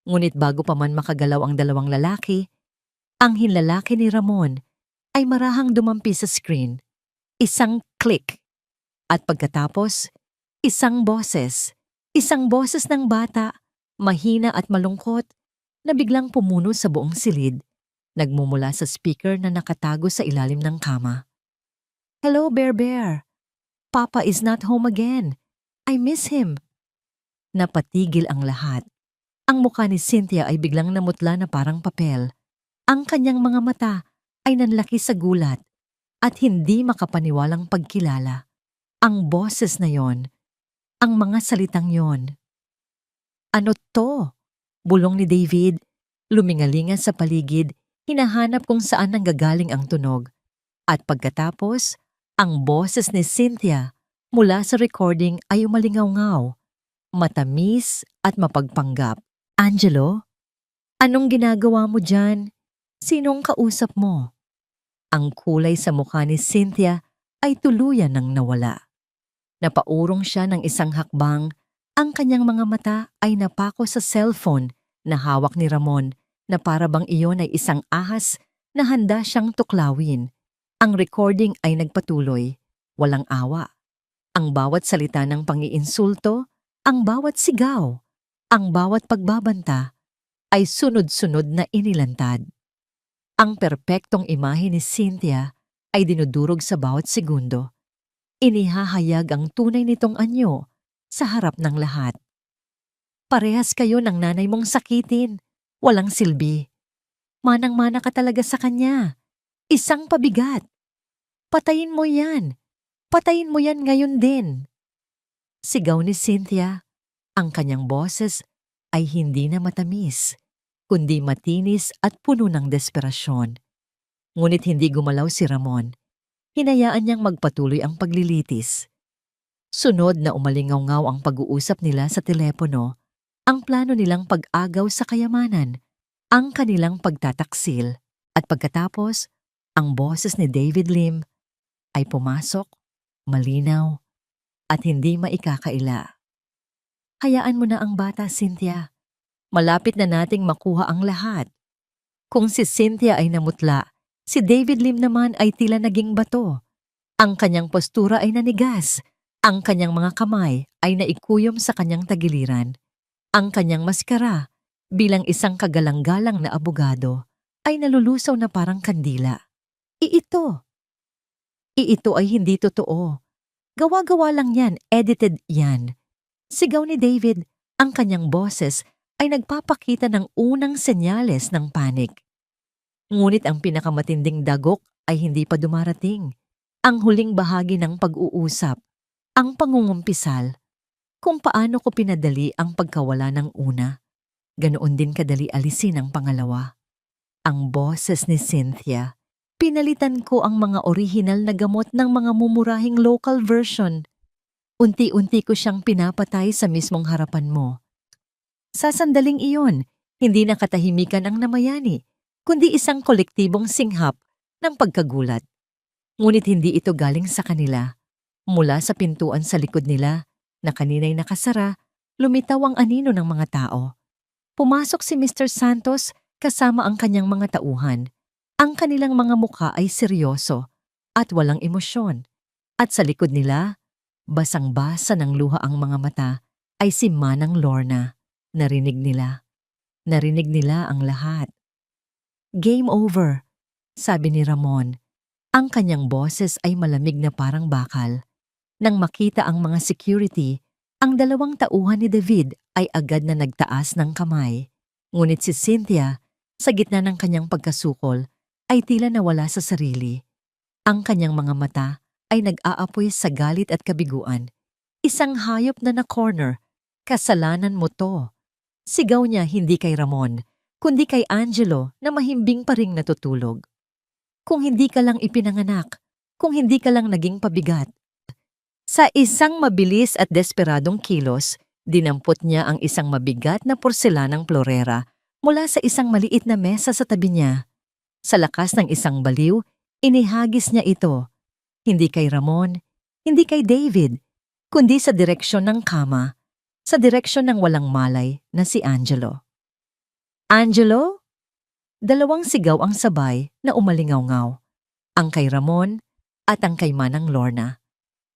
Speaker 1: Ngunit bago pa man makagalaw ang dalawang lalaki, ang hinlalaki ni Ramon ay marahang dumampi sa screen. Isang click. At pagkatapos, isang boses ng bata, mahina at malungkot, na biglang pumuno sa buong silid, nagmumula sa speaker na nakatago sa ilalim ng kama. Hello, Bear Bear. Papa is not home again. I miss him. Napatigil ang lahat. Ang mukha ni Cynthia ay biglang namutla na parang papel. Ang kanyang mga mata ay nanlaki sa gulat at hindi makapaniwalang pagkilala. Ang boses na yon, ang mga salitang yon. Ano to? Bulong ni David, lumingalinga sa paligid, hinahanap kung saan nanggagaling ang tunog. At pagkatapos, ang boses ni Cynthia mula sa recording ay umalingaw-ngaw, matamis at mapagpanggap. Angelo, anong ginagawa mo dyan? Sinong kausap mo? Ang kulay sa mukha ni Cynthia ay tuluyan ng nawala. Napaurong siya ng isang hakbang. Ang kanyang mga mata ay napako sa cellphone na hawak ni Ramon na para bang iyon ay isang ahas na handa siyang tuklawin. Ang recording ay nagpatuloy, walang awa. Ang bawat salita ng pangiinsulto, ang bawat sigaw, ang bawat pagbabanta ay sunod-sunod na inilantad. Ang perpektong imahe ni Cynthia ay dinudurog sa bawat segundo. Inihahayag ang tunay nitong anyo sa harap ng lahat. Parehas kayo ng nanay mong sakitin, walang silbi. Manang-mana ka talaga sa kanya. Isang pabigat. Patayin mo yan. Patayin mo yan ngayon din. Sigaw ni Cynthia. Ang kanyang boses ay hindi na matamis, kundi matinis at puno ng desperasyon. Ngunit hindi gumalaw si Ramon. Hinayaan niyang magpatuloy ang paglilitis. Sunod na umalingaw-ngaw ang pag-uusap nila sa telepono, ang plano nilang pag-agaw sa kayamanan, ang kanilang pagtataksil, at pagkatapos, ang boses ni David Lim ay pumasok, malinaw, at hindi maikakaila. Hayaan mo na ang bata, Cynthia. Malapit na nating makuha ang lahat. Kung si Cynthia ay namutla, si David Lim naman ay tila naging bato. Ang kanyang postura ay nanigas. Ang kanyang mga kamay ay naikuyom sa kanyang tagiliran. Ang kanyang maskara, bilang isang kagalang-galang na abogado, ay nalulusaw na parang kandila. Iito ay hindi totoo. Gawa-gawa lang yan, edited yan. Sigaw ni David, ang kanyang boses ay nagpapakita ng unang senyales ng panik. Ngunit ang pinakamatinding dagok ay hindi pa dumarating. Ang huling bahagi ng pag-uusap, ang pangungumpisal, kung paano ko pinadali ang pagkawala ng una, ganoon din kadali alisin ang pangalawa. Ang boses ni Cynthia, pinalitan ko ang mga orihinal na gamot ng mga mumurahing local version. Unti-unti ko siyang pinapatay sa mismong harapan mo. Sa sandaling iyon, hindi na katahimikan ang namayani, kundi isang kolektibong singhap ng pagkagulat. Ngunit hindi ito galing sa kanila. Mula sa pintuan sa likod nila, na kanina'y nakasara, lumitaw ang anino ng mga tao. Pumasok si Mr. Santos kasama ang kanyang mga tauhan. Ang kanilang mga mukha ay seryoso at walang emosyon. At sa likod nila, basang-basa ng luha ang mga mata, ay si Manang Lorna. Narinig nila ang lahat. Game over, sabi ni Ramon. Ang kanyang boses ay malamig na parang bakal. Nang makita ang mga security, ang dalawang tauhan ni David ay agad na nagtaas ng kamay. Ngunit si Cynthia, sa gitna ng kanyang pagkasukol, ay tila nawala sa sarili. Ang kanyang mga mata ay nag-aapoy sa galit at kabiguan. Isang hayop na na-corner, kasalanan mo to. Sigaw niya hindi kay Ramon, kundi kay Angelo na mahimbing pa ring natutulog. Kung hindi ka lang ipinanganak, kung hindi ka lang naging pabigat. Sa isang mabilis at desperadong kilos, dinampot niya ang isang mabigat na porselanang plorera mula sa isang maliit na mesa sa tabi niya. Sa lakas ng isang baliw, inihagis niya ito. Hindi kay Ramon, hindi kay David, kundi sa direksyon ng kama, sa direksyon ng walang malay na si Angelo. Angelo? Dalawang sigaw ang sabay na umalingaw-ngaw. Ang kay Ramon at ang kay Manang Lorna.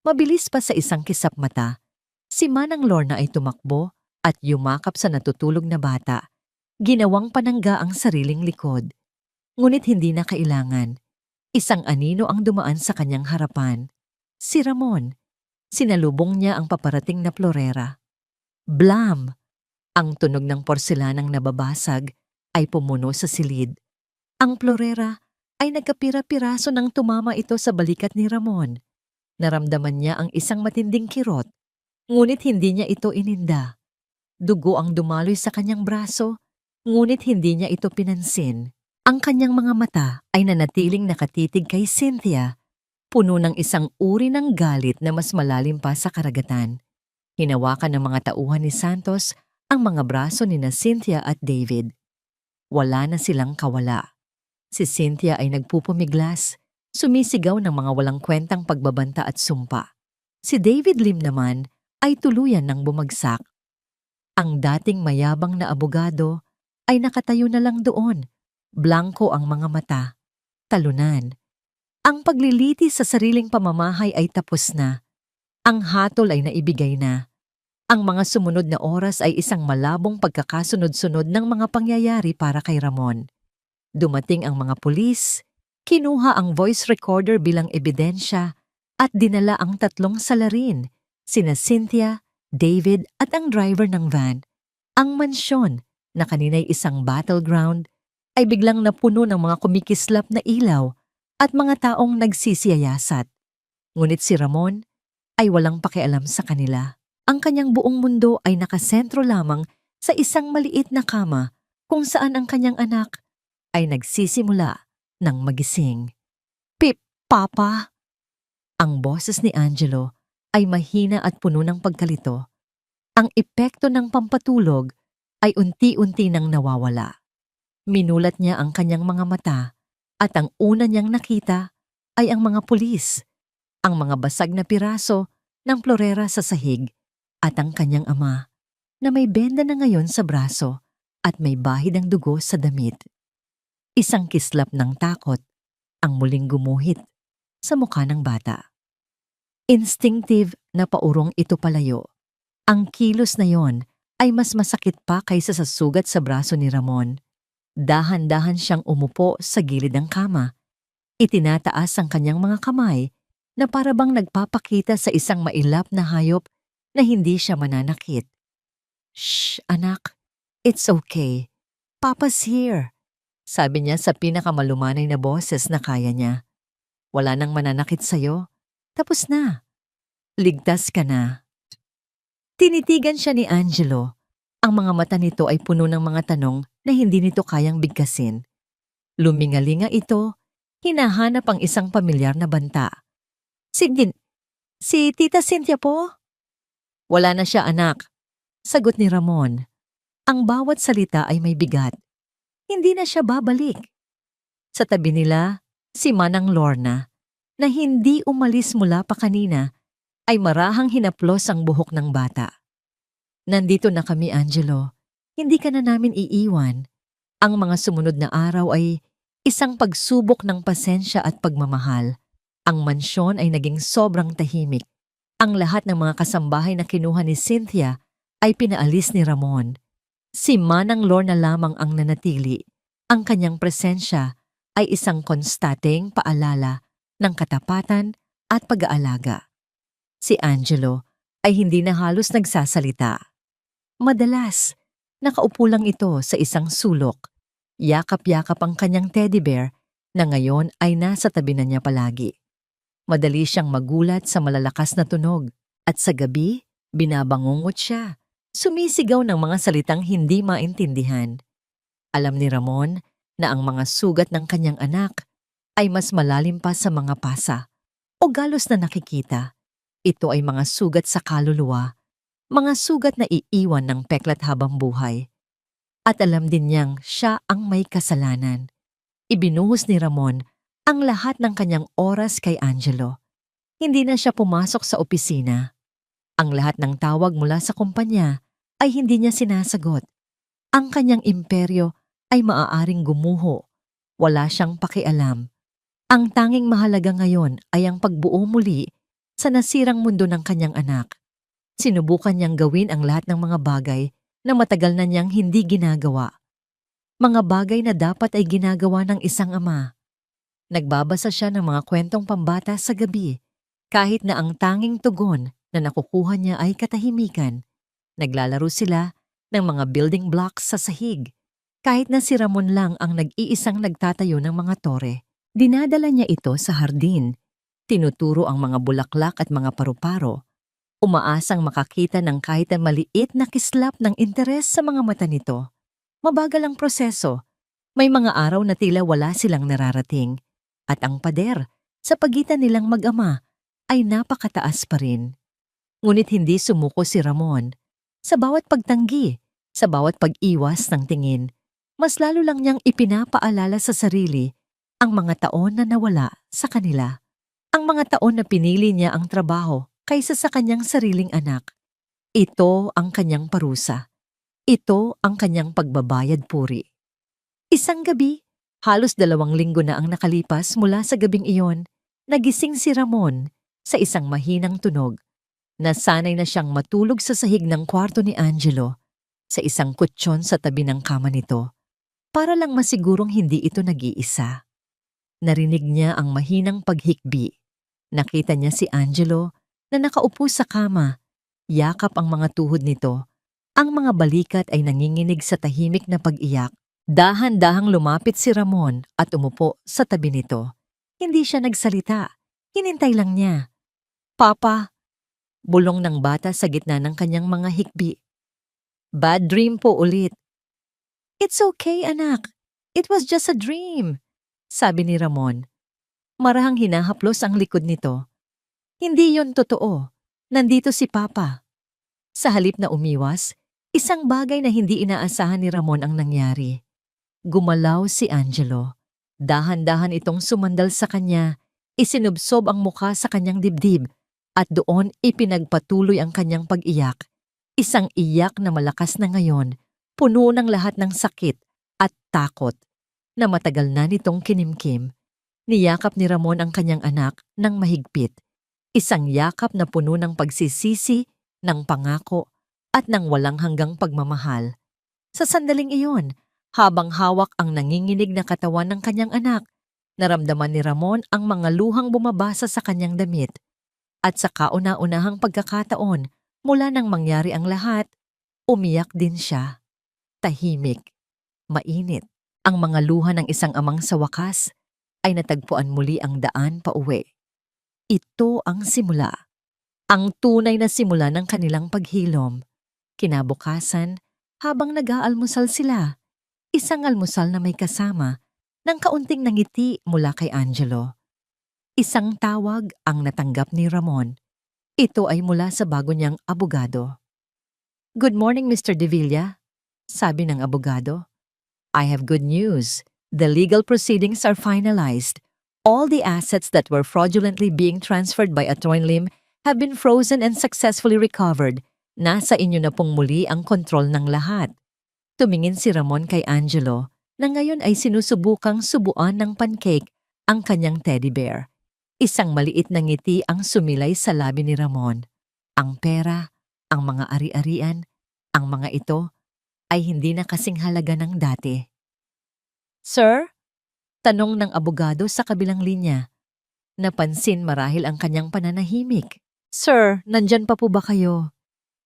Speaker 1: Mabilis pa sa isang kisap mata, si Manang Lorna ay tumakbo at yumakap sa natutulog na bata. Ginawang panangga ang sariling likod. Ngunit hindi na kailangan. Isang anino ang dumaan sa kanyang harapan. Si Ramon. Sinalubong niya ang paparating na plorera. Blam! Ang tunog ng porselanang nababasag ay pumuno sa silid. Ang plorera ay nagkapira-piraso nang tumama ito sa balikat ni Ramon. Naramdaman niya ang isang matinding kirot, ngunit hindi niya ito ininda. Dugo ang dumaloy sa kanyang braso, ngunit hindi niya ito pinansin. Ang kanyang mga mata ay nanatiling nakatitig kay Cynthia, puno ng isang uri ng galit na mas malalim pa sa karagatan. Hinawakan ng mga tauhan ni Santos ang mga braso ni Cynthia at David. Wala na silang kawala. Si Cynthia ay nagpupumiglas, sumisigaw ng mga walang kwentang pagbabanta at sumpa. Si David Lim naman ay tuluyan ng bumagsak. Ang dating mayabang na abogado ay nakatayo na lang doon. Blanko ang mga mata. Talunan. Ang pagliliti sa sariling pamamahay ay tapos na. Ang hatol ay naibigay na. Ang mga sumunod na oras ay isang malabong pagkakasunod-sunod ng mga pangyayari para kay Ramon. Dumating ang mga pulis, kinuha ang voice recorder bilang ebidensya at dinala ang tatlong salarin, sina Cynthia, David at ang driver ng van. Ang mansyon, na kanina'y isang battleground, ay biglang napuno ng mga kumikislap na ilaw at mga taong nagsisiyayasat. Ngunit si Ramon ay walang pakialam sa kanila. Ang kanyang buong mundo ay nakasentro lamang sa isang maliit na kama kung saan ang kanyang anak ay nagsisimula ng magising. "Pip, Papa!" Ang boses ni Angelo ay mahina at puno ng pagkalito. Ang epekto ng pampatulog ay unti-unti nang nawawala. Minulat niya ang kanyang mga mata at ang una niyang nakita ay ang mga pulis, ang mga basag na piraso ng plorera sa sahig at ang kanyang ama na may benda na ngayon sa braso at may bahid ng dugo sa damit. Isang kislap ng takot ang muling gumuhit sa mukha ng bata. Instinctive na paurong ito palayo. Ang kilos na yon ay mas masakit pa kaysa sa sugat sa braso ni Ramon. Dahan-dahan siyang umupo sa gilid ng kama. Itinataas ang kanyang mga kamay na para bang nagpapakita sa isang mailap na hayop na hindi siya mananakit. "Shh, anak. It's okay. Papa's here," sabi niya sa pinakamalumanay na boses na kaya niya. "Wala nang mananakit sa'yo. Tapos na. Ligtas ka na." Tinitigan siya ni Angelo. Ang mga mata nito ay puno ng mga tanong na hindi nito kayang bigkasin. Lumingalinga ito, hinahanap ang isang pamilyar na banta. Si Tita Cynthia po?" "Wala na siya, anak," sagot ni Ramon. Ang bawat salita ay may bigat. Hindi na siya babalik. Sa tabi nila, si Manang Lorna, na hindi umalis mula pa kanina, ay marahang hinaplos ang buhok ng bata. "Nandito na kami, Angelo. Hindi ka na namin iiwan." Ang mga sumunod na araw ay isang pagsubok ng pasensya at pagmamahal. Ang mansyon ay naging sobrang tahimik. Ang lahat ng mga kasambahay na kinuha ni Cynthia ay pinaalis ni Ramon. Si Manang Lorna lamang ang nanatili. Ang kanyang presensya ay isang konstateng paalala ng katapatan at pag-aalaga. Si Angelo ay hindi na halos nagsasalita. Madalas, nakaupo lang ito sa isang sulok. Yakap-yakap ang kanyang teddy bear na ngayon ay nasa tabi na niya palagi. Madali siyang magulat sa malalakas na tunog at sa gabi, binabangungot siya. Sumisigaw ng mga salitang hindi maintindihan. Alam ni Ramon na ang mga sugat ng kanyang anak ay mas malalim pa sa mga pasa o galos na nakikita. Ito ay mga sugat sa kaluluwa, mga sugat na iiwan ng peklat habang buhay. At alam din niyang siya ang may kasalanan. Ibinuhos ni Ramon ang lahat ng kanyang oras kay Angelo. Hindi na siya pumasok sa opisina. Ang lahat ng tawag mula sa kumpanya ay hindi niya sinasagot. Ang kanyang imperyo ay maaaring gumuho. Wala siyang pakialam. Ang tanging mahalaga ngayon ay ang pagbuo muli sa nasirang mundo ng kanyang anak. Sinubukan niyang gawin ang lahat ng mga bagay na matagal na niyang hindi ginagawa. Mga bagay na dapat ay ginagawa ng isang ama. Nagbabasa siya ng mga kwentong pambata sa gabi, kahit na ang tanging tugon na nakukuha niya ay katahimikan. Naglalaro sila ng mga building blocks sa sahig, kahit na si Ramon lang ang nag-iisang nagtatayo ng mga tore. Dinadala niya ito sa hardin. Tinuturo ang mga bulaklak at mga paru-paro. Umaasang makakita ng kahit na maliit na kislap ng interes sa mga mata nito. Mabagal ang proseso. May mga araw na tila wala silang nararating. At ang pader, sa pagitan nilang mag-ama, ay napakataas pa rin. Ngunit hindi sumuko si Ramon. Sa bawat pagtanggi, sa bawat pag-iwas ng tingin, mas lalo lang niyang ipinapaalala sa sarili ang mga taon na nawala sa kanila. Ang mga taon na pinili niya ang trabaho kaysa sa kanyang sariling anak. Ito ang kanyang parusa. Ito ang kanyang pagbabayad puri. Isang gabi, halos 2 linggo na ang nakalipas mula sa gabing iyon, nagising si Ramon sa isang mahinang tunog. Nasanay na siyang matulog sa sahig ng kwarto ni Angelo, sa isang kutsyon sa tabi ng kama nito, para lang masigurong hindi ito nag-iisa. Narinig niya ang mahinang paghikbi. Nakita niya si Angelo na nakaupo sa kama, yakap ang mga tuhod nito. Ang mga balikat ay nanginginig sa tahimik na pag-iyak. Dahan-dahang lumapit si Ramon at umupo sa tabi nito. Hindi siya nagsalita. Hinintay lang niya. "Papa," bulong ng bata sa gitna ng kanyang mga hikbi. "Bad dream po ulit." "It's okay, anak. It was just a dream," sabi ni Ramon. Marahang hinahaplos ang likod nito. Hindi yon totoo. Nandito si Papa. Sa halip na umiwas, isang bagay na hindi inaasahan ni Ramon ang nangyari. Gumalaw si Angelo. Dahan-dahan itong sumandal sa kanya, isinubsob ang mukha sa kanyang dibdib, at doon ipinagpatuloy ang kanyang pag-iyak. Isang iyak na malakas na ngayon, puno ng lahat ng sakit at takot na matagal na nitong kinimkim. Niyakap ni Ramon ang kanyang anak ng mahigpit. Isang yakap na puno ng pagsisisi, ng pangako, at ng walang hanggang pagmamahal. Sa sandaling iyon, habang hawak ang nanginginig na katawan ng kanyang anak, naramdaman ni Ramon ang mga luhang bumabasa sa kanyang damit. At sa kauna-unahang pagkakataon, mula nang mangyari ang lahat, umiyak din siya. Tahimik, mainit. Ang mga luha ng isang amang sa wakas ay natagpuan muli ang daan pauwi. Ito ang simula. Ang tunay na simula ng kanilang paghilom. Kinabukasan, habang nag-aalmusal sila, isang almusal na may kasama ng kaunting nangiti mula kay Angelo. Isang tawag ang natanggap ni Ramon. Ito ay mula sa bago niyang abogado. "Good morning, Mr. De Villa," sabi ng abogado. "I have good news. The legal proceedings are finalized. All the assets that were fraudulently being transferred by Attorney Lim have been frozen and successfully recovered. Nasa inyo na pong muli ang kontrol ng lahat." Tumingin si Ramon kay Angelo na ngayon ay sinusubukang subuan ng pancake ang kanyang teddy bear. Isang maliit na ngiti ang sumilay sa labi ni Ramon. Ang pera, ang mga ari-arian, ang mga ito ay hindi na kasing halaga ng dati. "Sir?" tanong ng abogado sa kabilang linya. Napansin marahil ang kanyang pananahimik. "Sir, nandyan pa po ba kayo?"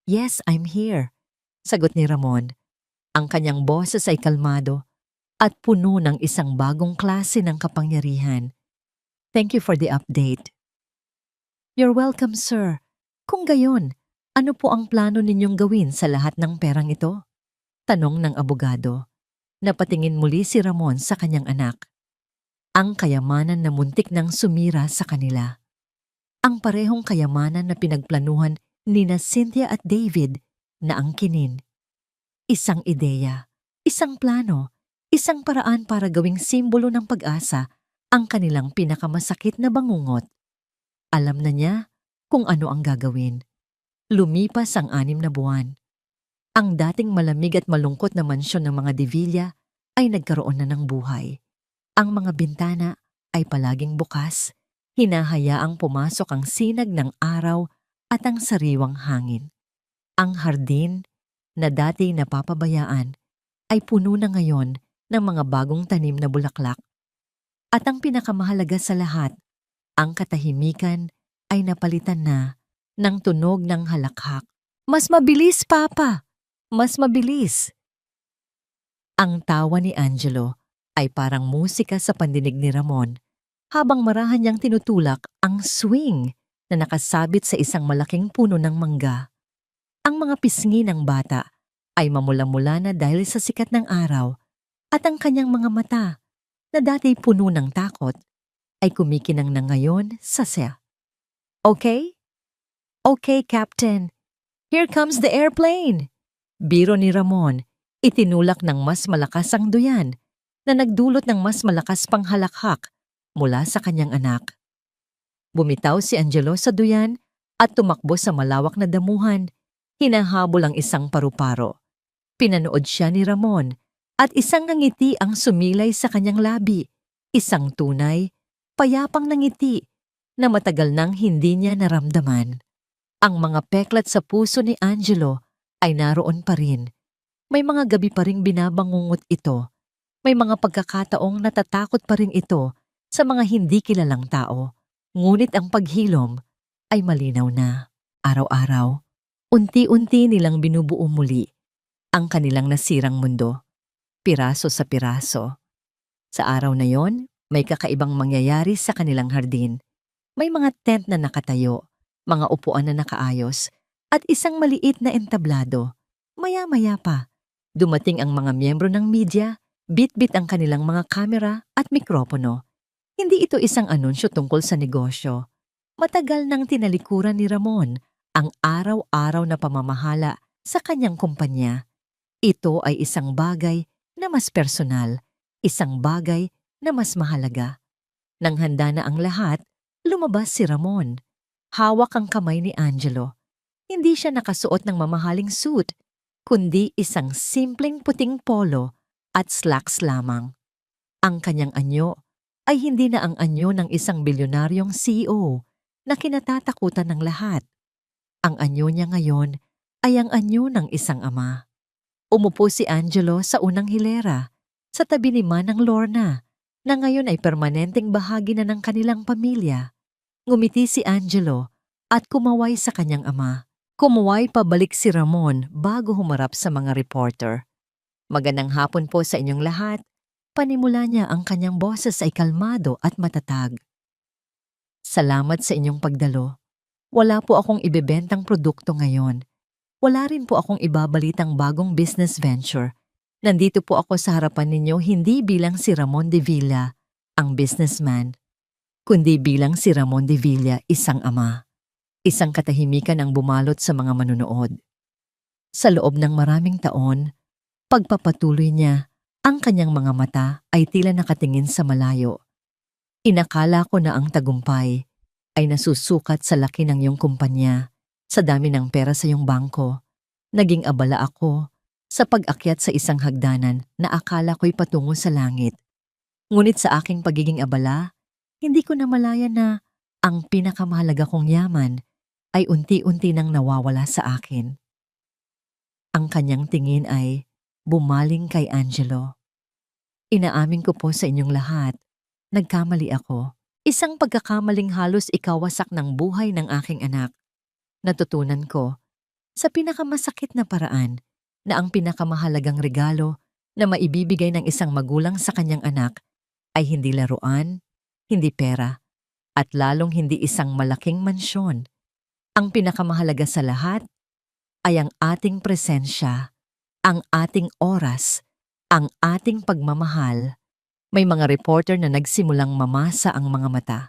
Speaker 1: "Yes, I'm here," sagot ni Ramon. Ang kanyang boses ay kalmado at puno ng isang bagong klase ng kapangyarihan. "Thank you for the update." "You're welcome, sir. Kung gayon, ano po ang plano ninyong gawin sa lahat ng perang ito?" tanong ng abogado. Napatingin muli si Ramon sa kanyang anak. Ang kayamanan na muntik nang sumira sa kanila. Ang parehong kayamanan na pinagplanuhan nina Cynthia at David na angkinin. Isang ideya, isang plano, isang paraan para gawing simbolo ng pag-asa ang kanilang pinakamasakit na bangungot. Alam na niya kung ano ang gagawin. Lumipas ang 6 na buwan. Ang dating malamig at malungkot na mansyon ng mga De Villa ay nagkaroon na ng buhay. Ang mga bintana ay palaging bukas, hinahayaang pumasok ang sinag ng araw at ang sariwang hangin. Ang hardin na dati napapabayaan ay puno na ngayon ng mga bagong tanim na bulaklak. At ang pinakamahalaga sa lahat, ang katahimikan ay napalitan na ng tunog ng halakhak. "Mas mabilis, Papa! Mas mabilis!" Ang tawa ni Angelo ay parang musika sa pandinig ni Ramon habang marahan niyang tinutulak ang swing na nakasabit sa isang malaking puno ng mangga. Ang mga pisngi ng bata ay mamula-mula na dahil sa sikat ng araw at ang kanyang mga mata na dati puno ng takot ay kumikinang na ngayon sa saya. "Okay? Okay, Captain. Here comes the airplane!" Biro ni Ramon, itinulak ng mas malakas ang duyan na nagdulot ng mas malakas pang halakhak mula sa kanyang anak. Bumitaw si Angelo sa duyan at tumakbo sa malawak na damuhan, hinahabol ang isang paru-paro. Pinanood siya ni Ramon at isang ngiti ang sumilay sa kanyang labi, isang tunay, payapang ngiti na matagal nang hindi niya naramdaman. Ang mga peklat sa puso ni Angelo ay naroon pa rin. May mga gabi pa ring binabangungot ito. May mga pagkakataong natatakot pa rin ito sa mga hindi kilalang tao. Ngunit ang paghilom ay malinaw na. Araw-araw, unti-unti nilang binubuo muli ang kanilang nasirang mundo, piraso sa piraso. Sa araw na yon, may kakaibang mangyayari sa kanilang hardin. May mga tent na nakatayo, mga upuan na nakaayos, at isang maliit na entablado. Maya-maya pa, dumating ang mga miyembro ng media, bit-bit ang kanilang mga kamera at mikropono. Hindi ito isang anunsyo tungkol sa negosyo. Matagal nang tinalikuran ni Ramon ang araw-araw na pamamahala sa kanyang kumpanya. Ito ay isang bagay na mas personal, isang bagay na mas mahalaga. Nang handa na ang lahat, lumabas si Ramon. Hawak ang kamay ni Angelo. Hindi siya nakasuot ng mamahaling suit. kundi isang simpleng puting polo at slacks lamang. Ang kanyang anyo ay hindi na ang anyo ng isang bilyonaryong CEO na kinatatakutan ng lahat. Ang anyo niya ngayon ay ang anyo ng isang ama. Umupo si Angelo sa unang hilera, sa tabi ni Manang Lorna, na ngayon ay permanenteng bahagi na ng kanilang pamilya. Ngumiti si Angelo at kumaway sa kanyang ama. Kumuway pabalik si Ramon bago humarap sa mga reporter. Magandang hapon po sa inyong lahat. Panimula niya ang kanyang boses ay kalmado at matatag. Salamat sa inyong pagdalo. Wala po akong ibebentang produkto ngayon. Wala rin po akong ibabalitang bagong business venture. Nandito po ako sa harapan ninyo hindi bilang si Ramon de Villa, ang businessman, kundi bilang si Ramon de Villa, isang ama. Isang katahimikan ang bumalot sa mga manunood. Sa loob ng maraming taon, pagpapatuloy niya, ang kanyang mga mata ay tila nakatingin sa malayo. Inakala ko na ang tagumpay ay nasusukat sa laki ng iyong kumpanya, sa dami ng pera sa iyong bangko. Naging abala ako sa pag-akyat sa isang hagdanan na akala ko'y patungo sa langit. Ngunit sa aking pagiging abala, hindi ko namalayan na ang pinakamahalaga kong yaman ay unti-unti nang nawawala sa akin. Ang kanyang tingin ay bumaling kay Angelo. Inaamin ko po sa inyong lahat, nagkamali ako. Isang pagkakamaling halos ikawasak ng buhay ng aking anak. Natutunan ko sa pinakamasakit na paraan na ang pinakamahalagang regalo na maibibigay ng isang magulang sa kanyang anak ay hindi laruan, hindi pera, at lalong hindi isang malaking mansyon. Ang pinakamahalaga sa lahat ay ang ating presensya, ang ating oras, ang ating pagmamahal. May mga reporter na nagsimulang mamasa ang mga mata.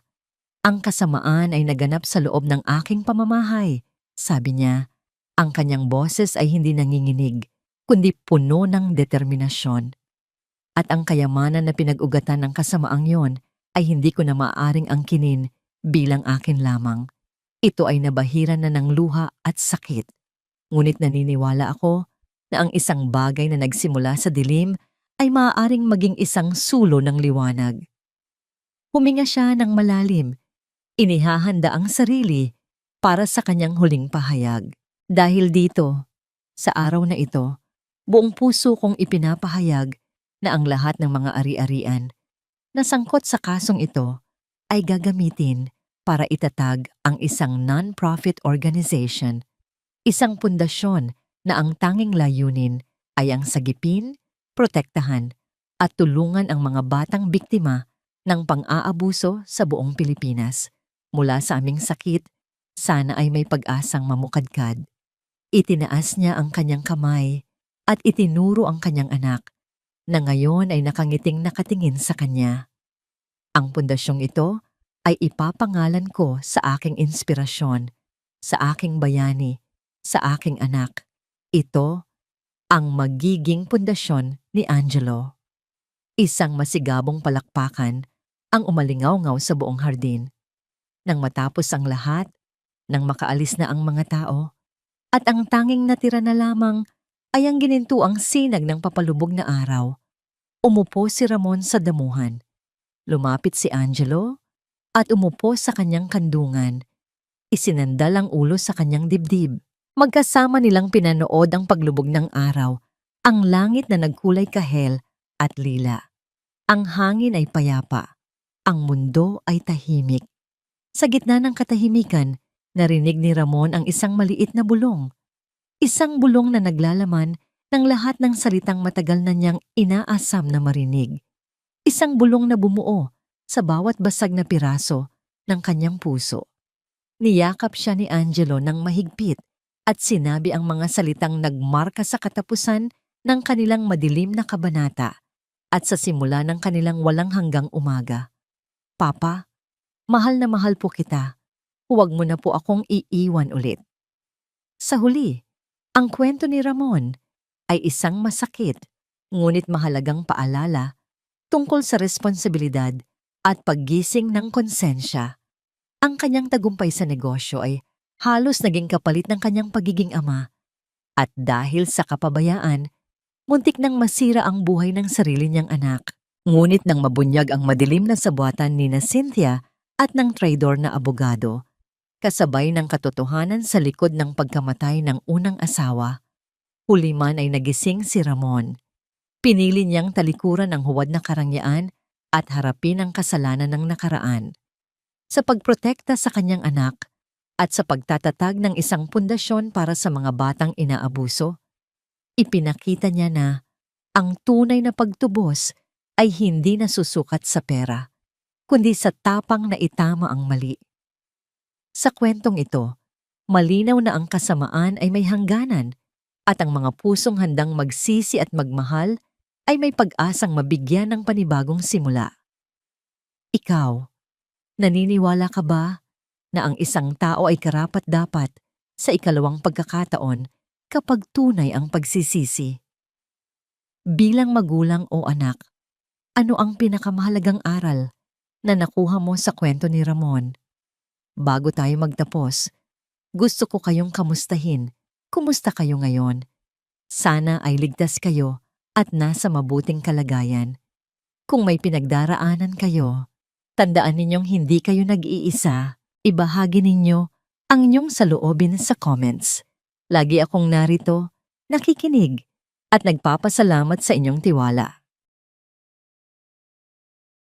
Speaker 1: Ang kasamaan ay naganap sa loob ng aking pamamahay, sabi niya. Ang kanyang boses ay hindi nanginginig, kundi puno ng determinasyon. At ang kayamanan na pinag-ugatan ng kasamaang yon ay hindi ko na maaaring angkinin bilang akin lamang. Ito ay nabahiran na ng luha at sakit. Ngunit naniniwala ako na ang isang bagay na nagsimula sa dilim ay maaaring maging isang sulо ng liwanag. Huminga siya ng malalim. Inihahanda ang sarili para sa kanyang huling pahayag. Dahil dito, sa araw na ito, buong puso kong ipinapahayag na ang lahat ng mga ari-arian na sangkot sa kasong ito ay gagamitin para itatag ang isang non-profit organization, isang pundasyon na ang tanging layunin ay ang sagipin, protektahan at tulungan ang mga batang biktima ng pang-aabuso sa buong Pilipinas. Mula sa aming sakit, sana ay may pag-asang mamukadkad. Itinaas niya ang kanyang kamay at itinuro ang kanyang anak na ngayon ay nakangiting nakatingin sa kanya. Ang pundasyong ito ay ipapangalan ko sa aking inspirasyon, sa aking bayani, sa aking anak. Ito ang magiging pundasyon ni Angelo. Isang masigabong palakpakan ang umalingaw-ngaw sa buong hardin. Nang matapos ang lahat, nang makaalis na ang mga tao, at ang tanging natira na lamang ay ang ginintuang sinag ng papalubog na araw, umupo si Ramon sa damuhan. Lumapit si Angelo at umupo sa kanyang kandungan. Isinandal ang ulo sa kanyang dibdib. Magkasama nilang pinanood ang paglubog ng araw, ang langit na nagkulay kahel at lila. Ang hangin ay payapa, ang mundo ay tahimik. Sa gitna ng katahimikan, narinig ni Ramon ang isang maliit na bulong. Isang bulong na naglalaman ng lahat ng salitang matagal na niyang inaasam na marinig. Isang bulong na bumuo sa bawat basag na piraso ng kanyang puso. Niyakap siya ni Angelo ng mahigpit at sinabi ang mga salitang nagmarka sa katapusan ng kanilang madilim na kabanata at sa simula ng kanilang walang hanggang umaga. Papa, mahal na mahal po kita. Huwag mo na po akong iiwan ulit. Sa huli, ang kwento ni Ramon ay isang masakit ngunit mahalagang paalala tungkol sa responsibilidad at paggising ng konsensya. Ang kanyang tagumpay sa negosyo ay halos naging kapalit ng kanyang pagiging ama. At dahil sa kapabayaan, muntik nang masira ang buhay ng sarili niyang anak. Ngunit nang mabunyag ang madilim na sabuatan ni na Cynthia at ng traidor na abogado, kasabay ng katotohanan sa likod ng pagkamatay ng unang asawa, huli man ay nagising si Ramon. Pinili niyang talikuran ang huwad na karangyaan at harapin ang kasalanan ng nakaraan. Sa pagprotekta sa kanyang anak at sa pagtatatag ng isang pundasyon para sa mga batang inaabuso, ipinakita niya na ang tunay na pagtubos ay hindi nasusukat sa pera, kundi sa tapang na itama ang mali. Sa kwentong ito, malinaw na ang kasamaan ay may hangganan at ang mga pusong handang magsisi at magmahal ay may pag-asang mabigyan ng panibagong simula. Ikaw, naniniwala ka ba na ang isang tao ay karapat-dapat sa ikalawang pagkakataon kapag tunay ang pagsisisi? Bilang magulang o anak, ano ang pinakamahalagang aral na nakuha mo sa kwento ni Ramon? Bago tayo magtapos, gusto ko kayong kamustahin. Kumusta kayo ngayon? Sana ay ligtas kayo at nasa mabuting kalagayan. Kung may pinagdaraanan kayo, tandaan ninyong hindi kayo nag-iisa. Ibahagi ninyo ang inyong saloobin sa comments. Lagi akong narito, nakikinig, at nagpapasalamat sa inyong tiwala.